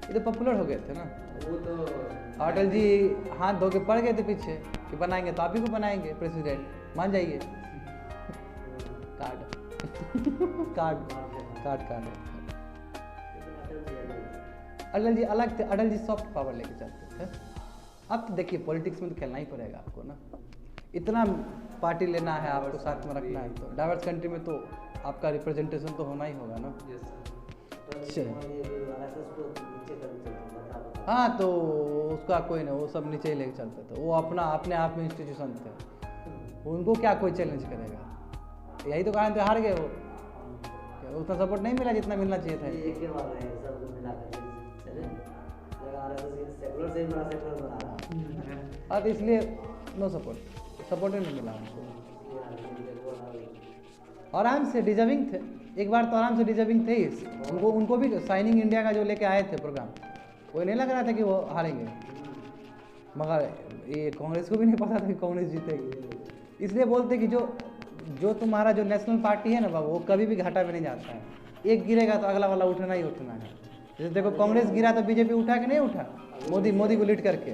ये तो पॉपुलर हो गए थे ना, वो तो अटल जी हाथ धो के पड़ गए थे पीछे कि बनाएंगे तो आप ही को बनाएंगे प्रेसिडेंट, मान जाइए। Card card card card Atal ji अलग थे, अटल जी सॉफ्ट पावर लेके चलते थे। अब तो देखिए पॉलिटिक्स में तो खेलना ही पड़ेगा आपको ना, इतना पार्टी लेना है आपको, साथ में रखना है, तो डाइवर्स कंट्री में तो आपका रिप्रेजेंटेशन तो होना ही होगा ना। हाँ तो उसका कोई नहीं, वो सब नीचे ही लेके चलते थे, वो अपना अपने आप में इंस्टीट्यूशन थे, उनको क्या कोई चैलेंज करेगा। यही तो कारण थे हार गए वो, उतना सपोर्ट नहीं मिला जितना मिलना चाहिए था। हाँ तो इसलिए नो सपोर्ट ही नहीं मिला उनको। आराम से डिजर्विंग थे, एक बार तो आराम से डिजर्विंग थे ही। उनको भी साइनिंग इंडिया का जो लेके आए थे प्रोग्राम, वो नहीं लग रहा था कि वो हारेंगे, मगर ये कांग्रेस को भी नहीं पता था कि कांग्रेस जीतेगी। इसलिए बोलते कि जो तुम्हारा जो नेशनल पार्टी है ना बाबू, वो कभी भी घाटा में नहीं जाता है, एक गिरेगा तो अगला वाला उठना ही उठना है। जैसे देखो कांग्रेस गिरा तो बीजेपी उठा कि नहीं उठा, मोदी को लीड करके।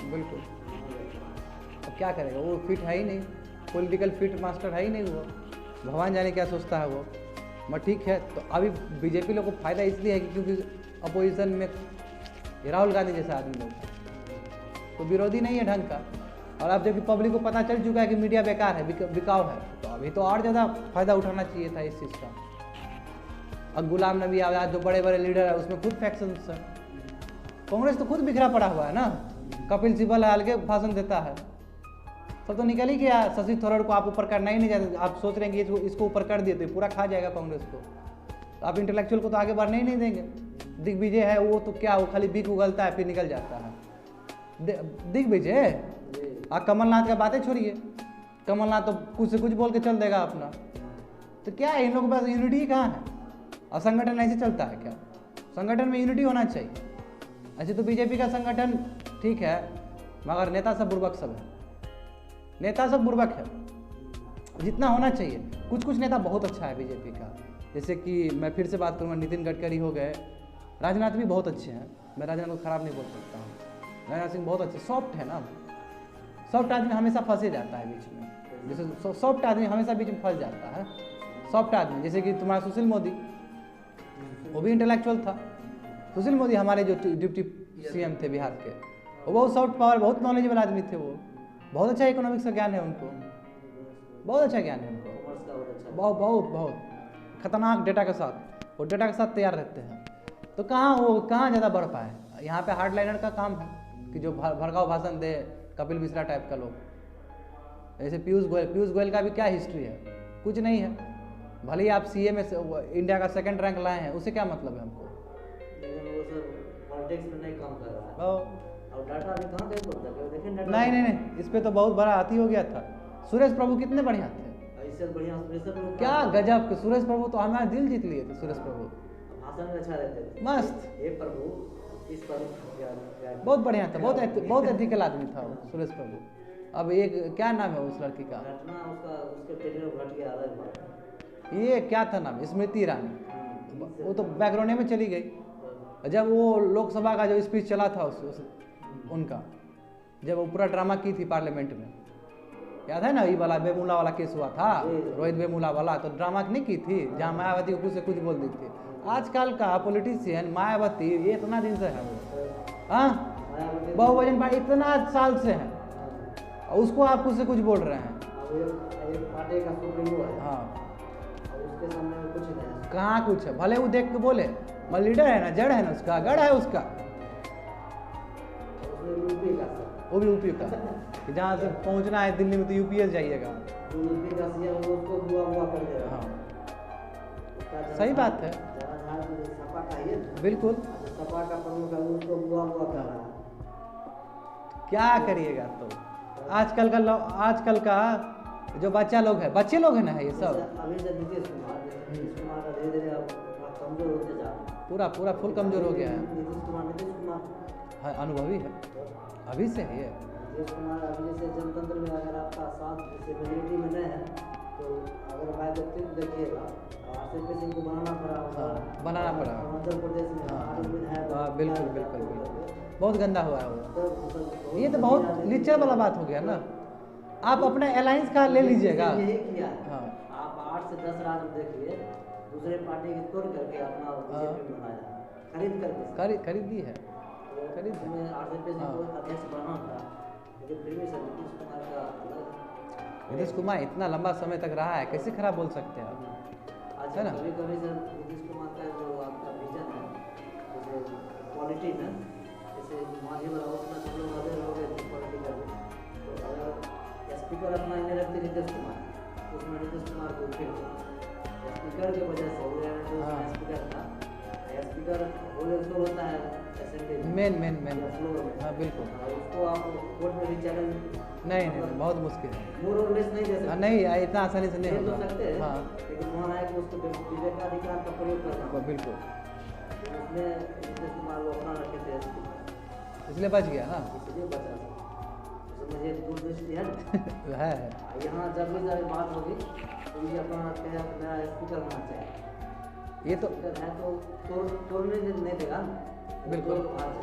बिल्कुल, अब क्या करेगा, वो फिट है ही नहीं, पॉलिटिकल फिट मास्टर है ही नहीं वो, भगवान जाने क्या सोचता है वो। मगर ठीक है, तो अभी बीजेपी लोग को फायदा इसलिए है कि क्योंकि अपोजिशन में राहुल गांधी जैसा आदमी लोग तो विरोधी नहीं है ढंग का। और अब जबकि पब्लिक को पता चल चुका है कि मीडिया बेकार है, बिकाऊ है, तो अभी तो और ज़्यादा फायदा उठाना चाहिए था इस चीज़ का। अब गुलाम नबी आज़ाद जो बड़े बड़े लीडर है उसमें खुद फैक्शंस है, कांग्रेस तो खुद बिखरा पड़ा हुआ है ना, कपिल सिब्बल हाल के भाषण देता है, सब तो निकल ही गया। शशि थरूर को आप ऊपर करना ही नहीं चाहते, आप सोच रहे हैं कि इसको ऊपर कर दिए तो पूरा खा जाएगा कांग्रेस को, तो आप इंटेलेक्चुअल को तो आगे बढ़ने ही नहीं देंगे। दिग्विजय है वो तो क्या, वो खाली बीक उगलता है फिर निकल जाता है। दिग्विजय आप कमलनाथ का बातें छोड़िए, कमलनाथ तो कुछ से कुछ बोल के चल देगा अपना, तो क्या है इन लोगों के पास यूनिटी कहाँ है। और संगठन ऐसे चलता है क्या, संगठन में यूनिटी होना चाहिए। ऐसे तो बीजेपी का संगठन ठीक है, मगर नेता सब बुर्बक सब है, नेता सब बुर्बक है, जितना होना चाहिए। कुछ नेता बहुत अच्छा है बीजेपी का, जैसे कि मैं फिर से बात करूँगा, नितिन गडकरी हो गए, राजनाथ भी बहुत अच्छे हैं, मैं राजनाथ को खराब नहीं बोल सकता हूँ, राजनाथ सिंह बहुत अच्छे, सॉफ्ट है ना। सॉफ्ट आदमी हमेशा फंसे जाता है बीच में, जैसे सॉफ्ट आदमी हमेशा बीच में फंस जाता है। सॉफ्ट आदमी जैसे कि तुम्हारा सुशील मोदी, वो भी इंटेलेक्चुअल था। सुशील मोदी हमारे जो डिप्टी सीएम थे बिहार के, वो बहुत सॉफ्ट पावर, बहुत नॉलेजेबल आदमी थे, वो बहुत अच्छा इकोनॉमिक्स का ज्ञान है उनको, बहुत अच्छा ज्ञान है उनको, बहुत खतरनाक डेटा के साथ, वो डेटा के साथ तैयार रहते हैं। तो कहाँ ज़्यादा बढ़ पाए। यहाँ पे हार्ड लाइनर का काम है कि जो भड़काऊ भाषण दे, कपिल मिश्रा टाइप का लोग, जैसे पीयूष गोयल का भी क्या हिस्ट्री है, कुछ नहीं है। भले ही आप सीए में इंडिया का 2nd रैंक लाए हैं, उससे क्या मतलब है हमको, लेकिन वो सर पॉलिटिक्स में नहीं काम कर रहा है। और डाटा अभी कहाँ कहीं बोलता है, देखें डाटा नहीं, इस पे तो बहुत बड़ा हाथी हो गया था। सुरेश प्रभु कितने बढ़िया थे, इससे बढ़िया सुरेश प्रभु क्या गजब के सुरेश प्रभु तो हमारा दिल जीत लिए थे। सुरेश प्रभु भाषण में अच्छा रहते थे, मस्त, हे प्रभु इस प्रभु बहुत बढ़िया था, बहुत एथिकल आदमी था वो सुरेश प्रभु। अब एक क्या नाम है उस लड़की का? घटना उसका उसके टेलीग्राफ घट गया, अलग बात है। ये क्या था नाम, स्मृति ईरानी। वो तो बैकग्राउंड में चली गई जब वो लोकसभा का जो स्पीच चला था उनका, जब वो पूरा ड्रामा की थी पार्लियामेंट में, याद है ना? ये वाला बेमूला वाला केस हुआ था, रोहित बेमूला वाला, तो ड्रामा नहीं की थी जहाँ मायावती को कुछ से कुछ बोल दी थी। आजकल का पॉलिटिशियन मायावती ये इतना दिन से है, वो हाँ बहुवचन पार्टी इतना साल से है, और उसको आप कुछ से कुछ बोल रहे हैं। पार्टी का सुप्रीमो है, हाँ उसके सामने कुछ नहीं, कहाँ कुछ है, भले वो देख के बोले, मगर लीडर है ना, जड़ है ना उसका, गढ़ है उसका, वो भी यूपी का कि जहाँ से पहुँचना है दिल्ली में तो यूपीएस जाइएगा। यूपी का सीएम उसको बुआ बुआ कर दे रहा है। हाँ सही बात है, सपा का ही है, बिल्कुल। सपा का प्रमुख है, उसको बुआ बुआ कर रहा है। क्या करिएगा तो आजकल का जो बच्चा लोग है, बच्चे लोग हैं ना ये सब, अभी से नीतीश कुमार का धीरे धीरे कमजोर होते जा रहा है, पूरा फुल कमजोर हो गया है। नीतीश कुमार हाँ अनुभवी है, अभी से ही है। नीतीश कुमार अभी जैसे जनतंत्र में अगर आपका साथ जैसे मेजोरिटी में नहीं है, तो अगर बाय व्यक्तित्व देखिएगा आरसीपी सिंह को बनाना पड़ा, बनाना पड़ा अरुणाचल प्रदेश में हाँ बिल्कुल बहुत गंदा हुआ है वो। ये तो बहुत लीचर वाला बात हो गया ना। आप अपना अलायंस का ले लीजिएगा। यही किया है। हाँ आप 8 से 10 राज्य देखिए, दूसरे पार्टी के तोड़ करके अपना बीजेपी बनाया, खरीद दी है, खरीद दी। में आरसीपी सिंह को अध्यक्ष बनाना था, लेकिन फिर भी सर नीतीश कुमार का नीतीश कुमार इतना लंबा समय तक रहा है, कैसे खराब बोल सकते हैं आप? आज है ना? कभी कभी सर नीतीश कुमार का जो आपका विजन है, जैसे पॉलिटी में, जैसे मांझी वाला उसमें सब लोग अवेयर हो गए पॉलिटिकल, तो अगर स्पीकर अपना इन्हें रखते नीतीश कुमार, उसमें नीतीश कुमार को फिर स्पीकर की वजह से वो स्पीकर था, स्पीकर बोले तो होता है असेंबली मेन फ्लोर में, हाँ बिल्कुल। उसको आप कोर्ट में भी चैलेंज नहीं बहुत मुश्किल है। मोर और लेस नहीं दे सकते, नहीं इतना आसानी से नहीं दे तो होगा। सकते हैं, हाँ लेकिन वहाँ है कि उसको विवेकाधिकार का प्रयोग करना होगा। बिल्कुल, उसमें नीतीश कुमार वो अपना रखे थे स्पीकर, इसलिए बच गया ना। इसलिए बचा था। मुझे दूरदृष्टि है है यहाँ जब भी सारी बात होगी तो ये अपना नया स्पीकर होना चाहिए। ये तो स्पीकर है तो तोड़ने नहीं देगा ना, बिल्कुल। तो बात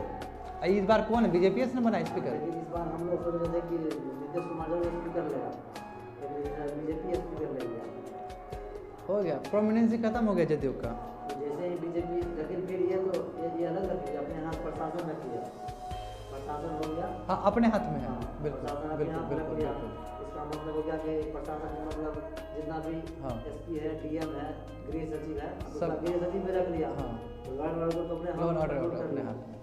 है। इस बार कौन है, बीजेपी ने बनाया स्पीकर? लेकिन इस बार हम लोग सोच रहे थे कि नीतीश कुमार जब स्पीकर लेगा, लेकिन बीजेपी स्पीकर ले गया, हो गया, प्रोमिनेंसी खत्म हो गया जदयू का। तो जैसे ही बीजेपी, लेकिन फिर ये तो ये अलग रखिए, अपने हाथ प्रशासन रखिए, प्रशासन हो गया, हाँ अपने हाथ में है, बिल्कुल प्रशासन अपने बिल्कुल हाथ में रख बिल्कुल लिया। बिल्कुल। इसका मतलब हो गया कि प्रशासन में मतलब जितना भी हाँ। एसपी है, डीएम है, गृह सचिव है, सब। गृह सचिव में रख लिया। हाँ। तो लॉ एंड ऑर्डर तो अपने लॉ एंड हाथ में ऑर्डर कर अपने लिया। हाथ में।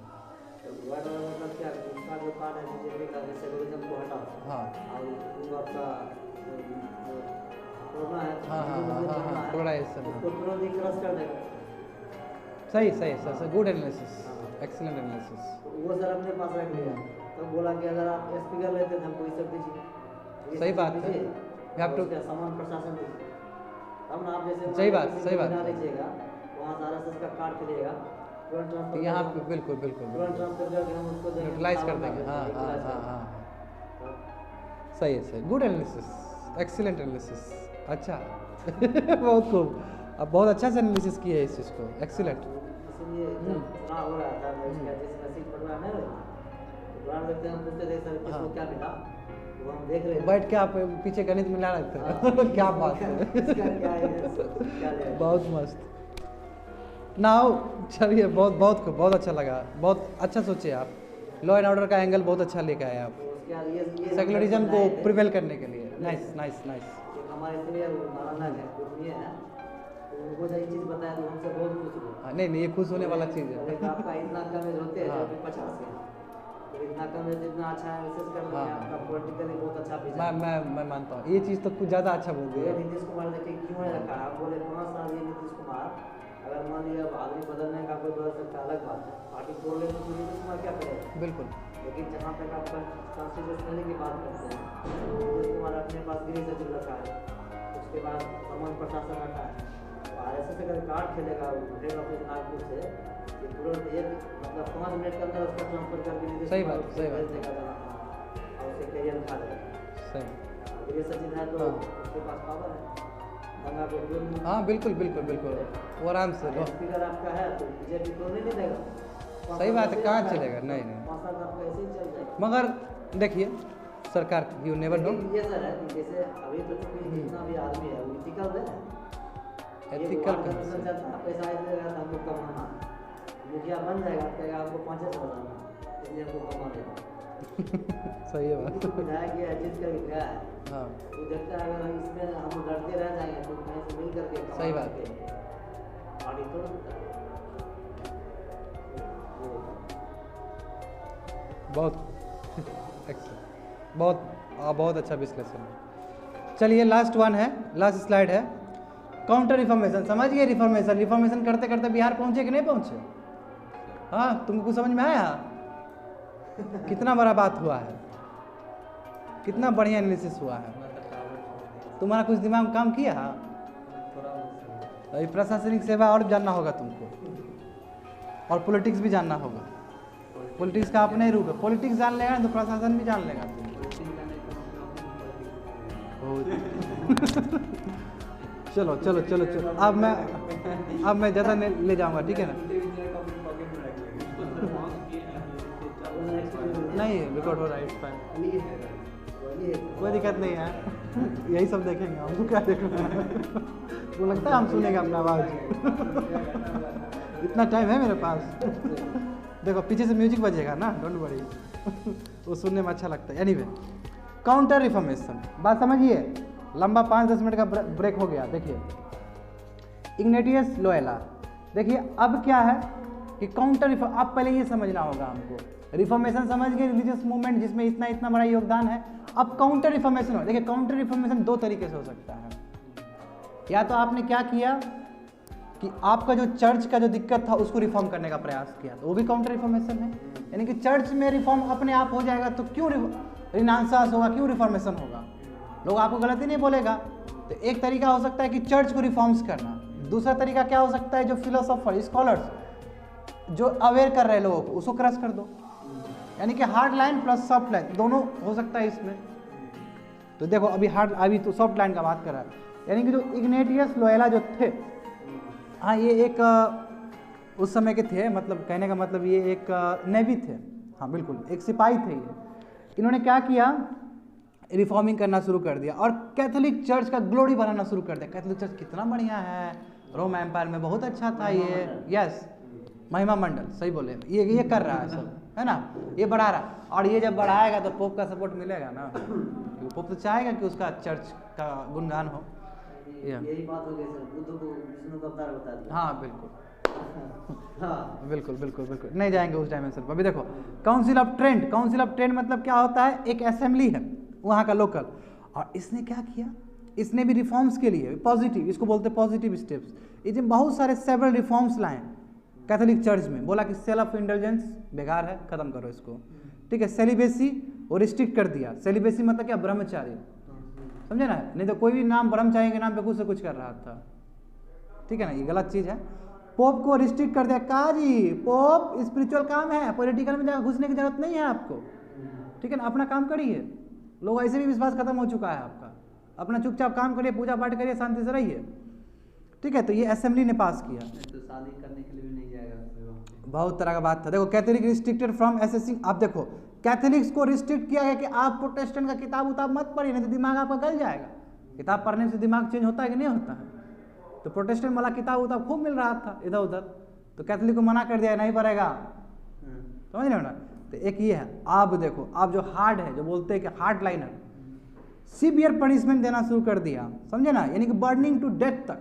तो लॉ एंड ऑर्डर मतलब क्या, उसका जो कार्ड है बीजेपी का, सेकुलरिज्म को हटाओ, हाँ और वो आपका कोरोना है, थोड़ा ऐसा उसको तुरंत ही क्रश कर देगा। सही गुड एनालिसिस, एक्सीलेंट एनालिसिस। तो वो सर अपने पास रख लिया, तो बोला कि अगर आप स्पीकर लेते थे हमको ये सब दीजिए, सही बात है। You have to सामान प्रशासन दीजिए, तब ना आप जैसे सही बात लीजिएगा, वहाँ सारा का कार्ड चलेगा, तुरंत ट्रांसफर यहाँ पे बिल्कुल तुरंत ट्रांसफर करके हम उसको देंगे, यूटिलाइज कर देंगे। हाँ सही है, गुड एनालिसिस, एक्सीलेंट एनालिसिस। अच्छा बहुत खूब, अब बहुत अच्छा से एनालिसिस किया है इस चीज़ को, एक्सीलेंट। इसलिए जब चुनाव हो रहा था जैसे नसीब पटवा नहीं रहे, तो देखते हम पूछते थे सर किसको क्या मिला, वो हम देख रहे थे, बैठ के आप पीछे गणित मिला रखते हैं क्या बात है, इसका क्या है, क्या ले बहुत मस्त। नाउ चलिए, बहुत अच्छा लगा, बहुत अच्छा सोचे आप, लॉ एंड ऑर्डर का एंगल बहुत अच्छा लेके आए आप, उसके बाद ये सेकुलरिज्म को प्रिवेल करने के लिए। नाइस हमारे सीनियर मौलाना है, गुरमीय है, तो उनको जब ये चीज़ बताया तो हमसे बहुत खुश हुए। नहीं ये खुश होने वाला चीज़ है। बोले आपका इतना कम एज होते हैं हाँ। जो कि 50 के हैं, तो इतना कम एज इतना अच्छा एनालिसिस कर रहे हैं, हाँ। आपका पॉलिटिकली बहुत अच्छा विजन। मैं मानता हूँ ये चीज़ तो कुछ ज़्यादा अच्छा बोल ये दिया। नीतीश कुमार ने क्यों है रखा, आप बोले 5 साल ये नीतीश कुमार, अगर मान लिया अब आदमी बदलने का कोई बदल सकता है, अलग बात है, पार्टी तोड़ ले तो नीतीश कुमार क्या करेगा। बिल्कुल, लेकिन जहाँ तक आप कॉन्स्टिट्यूशनली की बात करते हैं, नीतीश कुमार अपने पास गृह सचिव रखा है, उसके बाद सामान्य प्रशासन रखा है, तो RSS अगर कार्ड खेलेगा हेड ऑफिस नागपुर से, ये तुरंत एक मतलब 5 मिनट के अंदर उसका ट्रांसफर करके नीतीश सही कुमार बात, उसको भेज देगा जहाँ और उसके करियर खा देगा। सही। वीर सचिन है तो हाँ। उसके पास पावर है, गंगा को क्यों हाँ बिल्कुल बिल्कुल बिल्कुल, वो आराम से स्पीकर आपका है तो बीजेपी को नहीं देगा। सही बात है, कहाँ चलेगा, नहीं नहीं। 5 साल आपका ऐसे ही चल जाएगा। मगर देखिए सरकार यू नेवर नो, लेकिन ये सर है कि जैसे अभी तो चूंकि जितना भी आदमी है वो इथिकल है, एथिकल चलता है, पैसा आएगा तो हमको कमाना, मुखिया बन जाएगा कहेगा आपको 500 बनाना, इसलिए हमको कमा देगा। सही है बात। विधायक ये जीत कर गया है, हाँ वो देखता है अगर इसमें हम लड़ते रह जाएंगे तो कहीं से मिल करके कमा सही बात करके पार्टी तोड़ देता है। बहुत excellent, बहुत अच्छा विश्लेषण है। चलिए लास्ट वन है, लास्ट स्लाइड है, काउंटर रिफॉर्मेशन। समझ गए रिफॉर्मेशन, रिफॉर्मेशन करते करते बिहार पहुंचे कि नहीं पहुंचे? हाँ तुमको कुछ समझ में आया? कितना बड़ा बात हुआ है, कितना बढ़िया एनालिसिस हुआ है, तुम्हारा कुछ दिमाग में काम किया? अभी प्रशासनिक सेवा और जानना होगा तुमको, और पॉलिटिक्स भी जानना होगा। पॉलिटिक्स का अपने रूप है, पॉलिटिक्स जान लेगा तो प्रशासन भी जान लेगा तुम। चलो चलो चलो चलो, अब मैं ज़्यादा ले जाऊंगा, ठीक है ना? नहीं रिकॉर्ड हो रहा है, इट्स फाइन, कोई दिक्कत नहीं है। यही सब देखेंगे, हमको क्या देखना है? वो लगता है हम सुनेंगे अपना आवाज़। इतना टाइम है मेरे पास। देखो पीछे से म्यूजिक बजेगा ना, डोंट वरी। वो सुनने में अच्छा लगता है। एनीवे, काउंटर रिफॉर्मेशन, बात समझिए। लंबा 5-10 मिनट का ब्रेक हो गया। देखिए इग्नेटियस लोयला, देखिए अब क्या है कि काउंटर रिफॉर्म, आप पहले ये समझना होगा हमको। रिफॉर्मेशन समझ गए, रिलीजियस मूवमेंट जिसमें इतना बड़ा योगदान है। अब काउंटर रिफॉर्मेशन हो, देखिए काउंटर रिफॉर्मेशन 2 तरीके से हो सकता है। या तो आपने क्या किया कि आपका जो चर्च का जो दिक्कत था उसको रिफॉर्म करने का प्रयास किया, तो वो भी काउंटर रिफॉर्मेशन है। यानी कि चर्च में रिफॉर्म अपने आप हो जाएगा तो क्यों रिनांसास होगा, क्यों रिफॉर्मेशन होगा? लोग आपको गलती नहीं बोलेगा। तो एक तरीका हो सकता है कि चर्च को रिफॉर्म्स करना। दूसरा तरीका क्या हो सकता है, जो फिलोसोफर स्कॉलर्स जो अवेयर कर रहे हैं लोगों को, उसको क्रश कर दो। यानी कि hard line plus soft line दोनों हो सकता है इसमें। तो देखो अभी तो सॉफ्ट लाइन का बात कर रहा है, यानी कि जो इग्नेटियस लोयला जो थे, हाँ ये एक उस समय के थे, मतलब कहने का मतलब ये एक नेवी थे, हाँ बिल्कुल एक सिपाही थे ये। इन्होंने क्या किया, रिफॉर्मिंग करना शुरू कर दिया और कैथोलिक चर्च का ग्लोरी बनाना शुरू कर दिया। कैथोलिक चर्च कितना बढ़िया है, रोम एम्पायर में बहुत अच्छा था ये, यस महिमा मंडल, सही बोले, ये कर रहा है सब, है ना, ये बढ़ा रहा है। और ये जब बढ़ाएगा तो पोप का सपोर्ट मिलेगा ना, पोप तो चाहेगा कि उसका चर्च का गुणगान हो। यही बात हो गई सर, बुद्ध को विष्णु का अवतार बता दिया। हाँ बिल्कुल हाँ बिल्कुल बिल्कुल बिल्कुल, नहीं जाएंगे उस डायमेंशन पर। अभी देखो council of Trent, council of Trent मतलब क्या होता है, एक असेंबली है वहाँ का लोकल, और इसने क्या किया, इसने भी रिफॉर्म्स के लिए पॉजिटिव, इसको बोलते हैं पॉजिटिव स्टेप्स, इसने बहुत सारे सेवरल रिफॉर्म्स लाए कैथोलिक चर्च में। बोला कि सेल्फ इंडल्जेंस बेकार है, खत्म करो इसको, ठीक है। सेलिबेसी वो रिस्ट्रिक्ट कर दिया। सेलिबेसी मतलब क्या, ब्रह्मचारी, समझे ना, नहीं तो कोई भी नाम ब्रह्मचारी के नाम पे कुछ से कुछ कर रहा था, ठीक है ना, ये गलत चीज़ है। पोप को रिस्ट्रिक्ट कर दिया, कहा जी पोप स्पिरिचुअल काम है, पॉलिटिकल में जाकर घुसने की जरूरत नहीं है आपको, ठीक है ना, अपना काम करिए। लोग ऐसे भी विश्वास खत्म हो चुका है आपका, अपना चुपचाप काम करिए, पूजा पाठ करिए, शांति से रहिए, ठीक है। तो ये असेंबली ने पास किया। तो शादी करने के लिए भी नहीं जाएगा, बहुत तरह का बात था। देखो कैथोलिक रिस्ट्रिक्टेड फ्रॉम एसेसिंग, आप देखो कैथोलिक्स को रिस्ट्रिक्ट किया गया कि आप प्रोटेस्टेंट का किताब उताब मत पढ़िए, नहीं तो दिमाग आपका गल जाएगा। किताब पढ़ने से दिमाग चेंज होता है कि नहीं होता है? तो प्रोटेस्टेंट वाला किताब उताब खूब मिल रहा था इधर उधर, तो कैथोलिक को मना कर दिया, नहीं पढ़ेगा, समझ रहे हो ना। तो एक ये है, आप देखो आप जो हार्ड है, जो बोलते हैं कि हार्ड लाइनर, सीवियर पनिशमेंट देना शुरू कर दिया, समझे ना, यानी कि बर्निंग टू डेथ तक,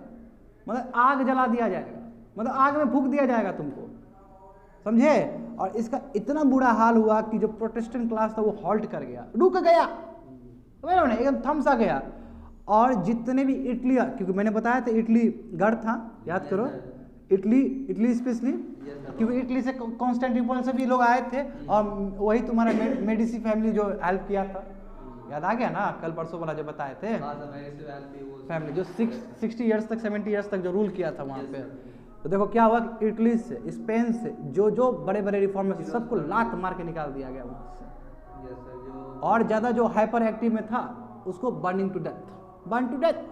मतलब आग जला दिया जाएगा, मतलब आग में फूंक दिया जाएगा तुमको, समझे। और इसका इतना बुरा हाल हुआ कि जो प्रोटेस्टेंट क्लास था वो हॉल्ट कर गया, रुक गया, एकदम थम सा गया। और जितने भी इटली, क्योंकि मैंने बताया था इटली गढ़ था, याद करो, इटली स्पेशली, क्योंकि इटली से कॉन्स्टेंटिनोपल से भी लोग आए थे, और वही तुम्हारा मेडिसी फैमिली जो हेल्प किया था, याद आ गया ना, कल परसों वाला जो बताए थे फैमिली, जो 60 ईयर्स तक 70 ईयर्स तक जो रूल किया था वहाँ पे। तो देखो क्या हुआ, इटली से, स्पेन से जो बड़े बड़े रिफॉर्मर्स सबको लात मार के निकाल दिया गया वहाँ से। और ज़्यादा जो हाइपर एक्टिव में था उसको burning to death, burn to death.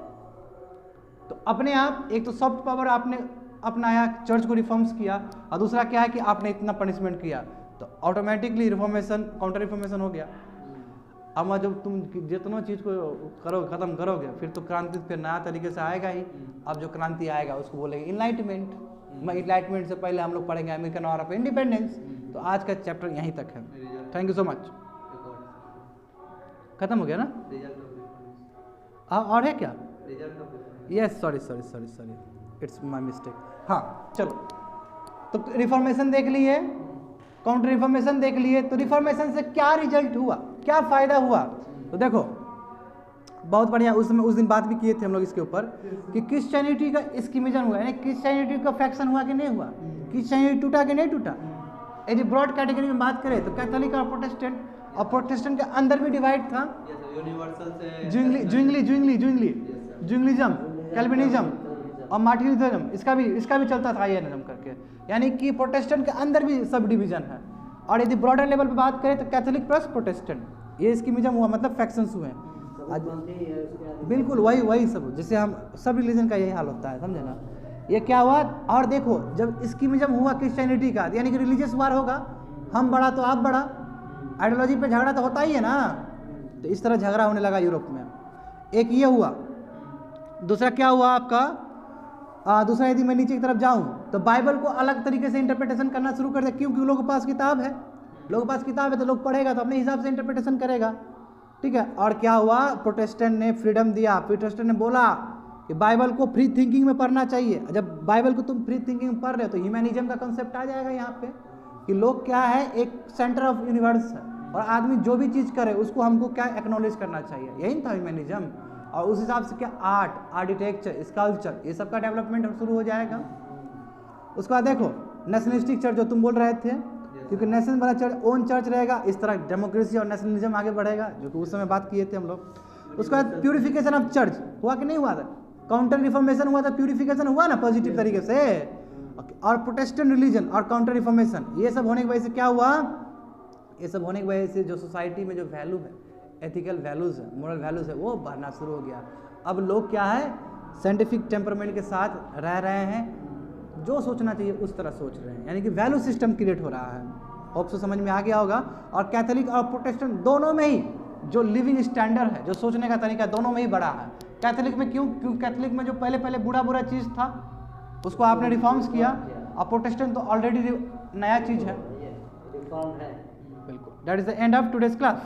तो अपने आप एक तो सॉफ्ट पावर आपने अपनाया, चर्च को रिफॉर्म्स किया, और दूसरा क्या है कि आपने इतना पनिशमेंट किया, तो ऑटोमेटिकली रिफॉर्मेशन काउंटर रिफॉर्मेशन हो गया। अब जब तुम जितना चीज़ को करोगे, ख़त्म करोगे, फिर तो क्रांति फिर नया तरीके से आएगा ही। अब जो क्रांति आएगा उसको बोलेंगे इनलाइटमेंट। इनलाइटमेंट से पहले हम लोग पढ़ेंगे अमेरिकन वॉर ऑफ इंडिपेंडेंस। तो आज का चैप्टर यहीं तक है। Thank you so much. खत्म हो गया ना? और है क्या? Yes, sorry, it's my mistake. हाँ चलो, तो रिफॉर्मेशन देख लिए, काउंटर रिफॉर्मेशन देख लिए। तो रिफॉर्मेशन से क्या रिजल्ट हुआ, क्या फायदा हुआ? तो देखो बहुत बढ़िया, उस दिन बात भी किए थे हम लोग इसके ऊपर कि क्रिश्चियनिटी का स्कीमिज्म हुआ, यानी क्रिश्चियनिटी का फैक्शन हुआ कि नहीं हुआ, क्रिश्चियनिटी टूटा कि नहीं टूटा। यदि ब्रॉड कैटेगरी में बात करें तो कैथोलिक और प्रोटेस्टेंट, और प्रोटेस्टेंट के अंदर भी डिवाइड था, ज्विंगलिज्म, कैल्विनिज्म और मार्टिनिज्म, इसका भी चलता था आईएनएम करके, यानी कि प्रोटेस्टेंट के अंदर भी सब डिवीजन है। और यदि ब्रॉडर लेवल पे बात करें तो कैथोलिक प्लस प्रोटेस्टेंट, ये स्कीमिज्म हुआ, मतलब फैक्शंस हुए हैं। बिल्कुल वही सब, जैसे हम सब रिलीजन का यही हाल होता है, समझे ना। ये क्या हुआ, और देखो जब स्कीमिज्म हुआ क्रिश्चियनिटी का, यानी कि रिलीजियस वार होगा, हम बड़ा तो आप बड़ा, आइडियोलॉजी पे झगड़ा तो होता ही है ना। तो इस तरह झगड़ा होने लगा यूरोप में। एक ये हुआ। दूसरा क्या हुआ आपका, दूसरा यदि मैं नीचे की तरफ जाऊं तो बाइबल को अलग तरीके से इंटरप्रिटेशन करना शुरू कर दिया, क्योंकि लोगों के पास किताब है, तो लोग पढ़ेगा तो अपने हिसाब से इंटरप्रिटेशन करेगा, ठीक है। और क्या हुआ, प्रोटेस्टेंट ने फ्रीडम दिया, प्रोटेस्टेंट ने बोला कि बाइबल को फ्री थिंकिंग में पढ़ना चाहिए। जब बाइबल को तुम फ्री थिंकिंग में पढ़ रहे हो तो ह्यूमैनिज्म का कंसेप्ट आ जाएगा यहाँ पे, कि लोग क्या है, एक सेंटर ऑफ यूनिवर्स है, और आदमी जो भी चीज़ करे उसको हमको क्या एक्नॉलेज करना चाहिए, यही था ह्यूमैनिज्म। और उस हिसाब से क्या आर्ट, आर्किटेक्चर, स्कल्पचर, ये सब का डेवलपमेंट शुरू हो जाएगा। उसके बाद देखो नेशनलिस्टिक चर्च जो तुम बोल रहे थे, क्योंकि नेशन वाला चर्च ओन चर्च रहेगा, इस तरह डेमोक्रेसी और नेशनलिज्म आगे बढ़ेगा, जो कि उस समय बात किए थे हम लोग। उसके बाद प्यूरिफिकेशन ऑफ चर्च हुआ कि नहीं हुआ था, काउंटर रिफॉर्मेशन हुआ था, प्यूरिफिकेशन हुआ ना पॉजिटिव तरीके से। और प्रोटेस्टेंट रिलीजन और काउंटर रिफॉर्मेशन, ये सब होने की वजह से क्या हुआ, ये सब होने की वजह से जो सोसाइटी में जो वैल्यू है, एथिकल वैल्यूज़ है, मोरल वैल्यूज़ है, वो बढ़ना शुरू हो गया। अब लोग क्या है, साइंटिफिक टेम्परामेंट के साथ रह रहे हैं, जो सोचना चाहिए उस तरह सोच रहे हैं, यानी कि वैल्यू सिस्टम क्रिएट हो रहा है। आपको समझ में आ गया होगा। और कैथोलिक और प्रोटेस्टेंट दोनों में ही जो लिविंग स्टैंडर्ड है, जो सोचने का तरीका, दोनों में ही बड़ा है। कैथोलिक में क्यों कैथोलिक में जो पहले बुरा चीज़ था उसको आपने रिफॉर्म्स किया, और प्रोटेस्टेंट तो ऑलरेडी नया चीज़ है। रिफॉर्म है। बिल्कुल। That is the end of today's class.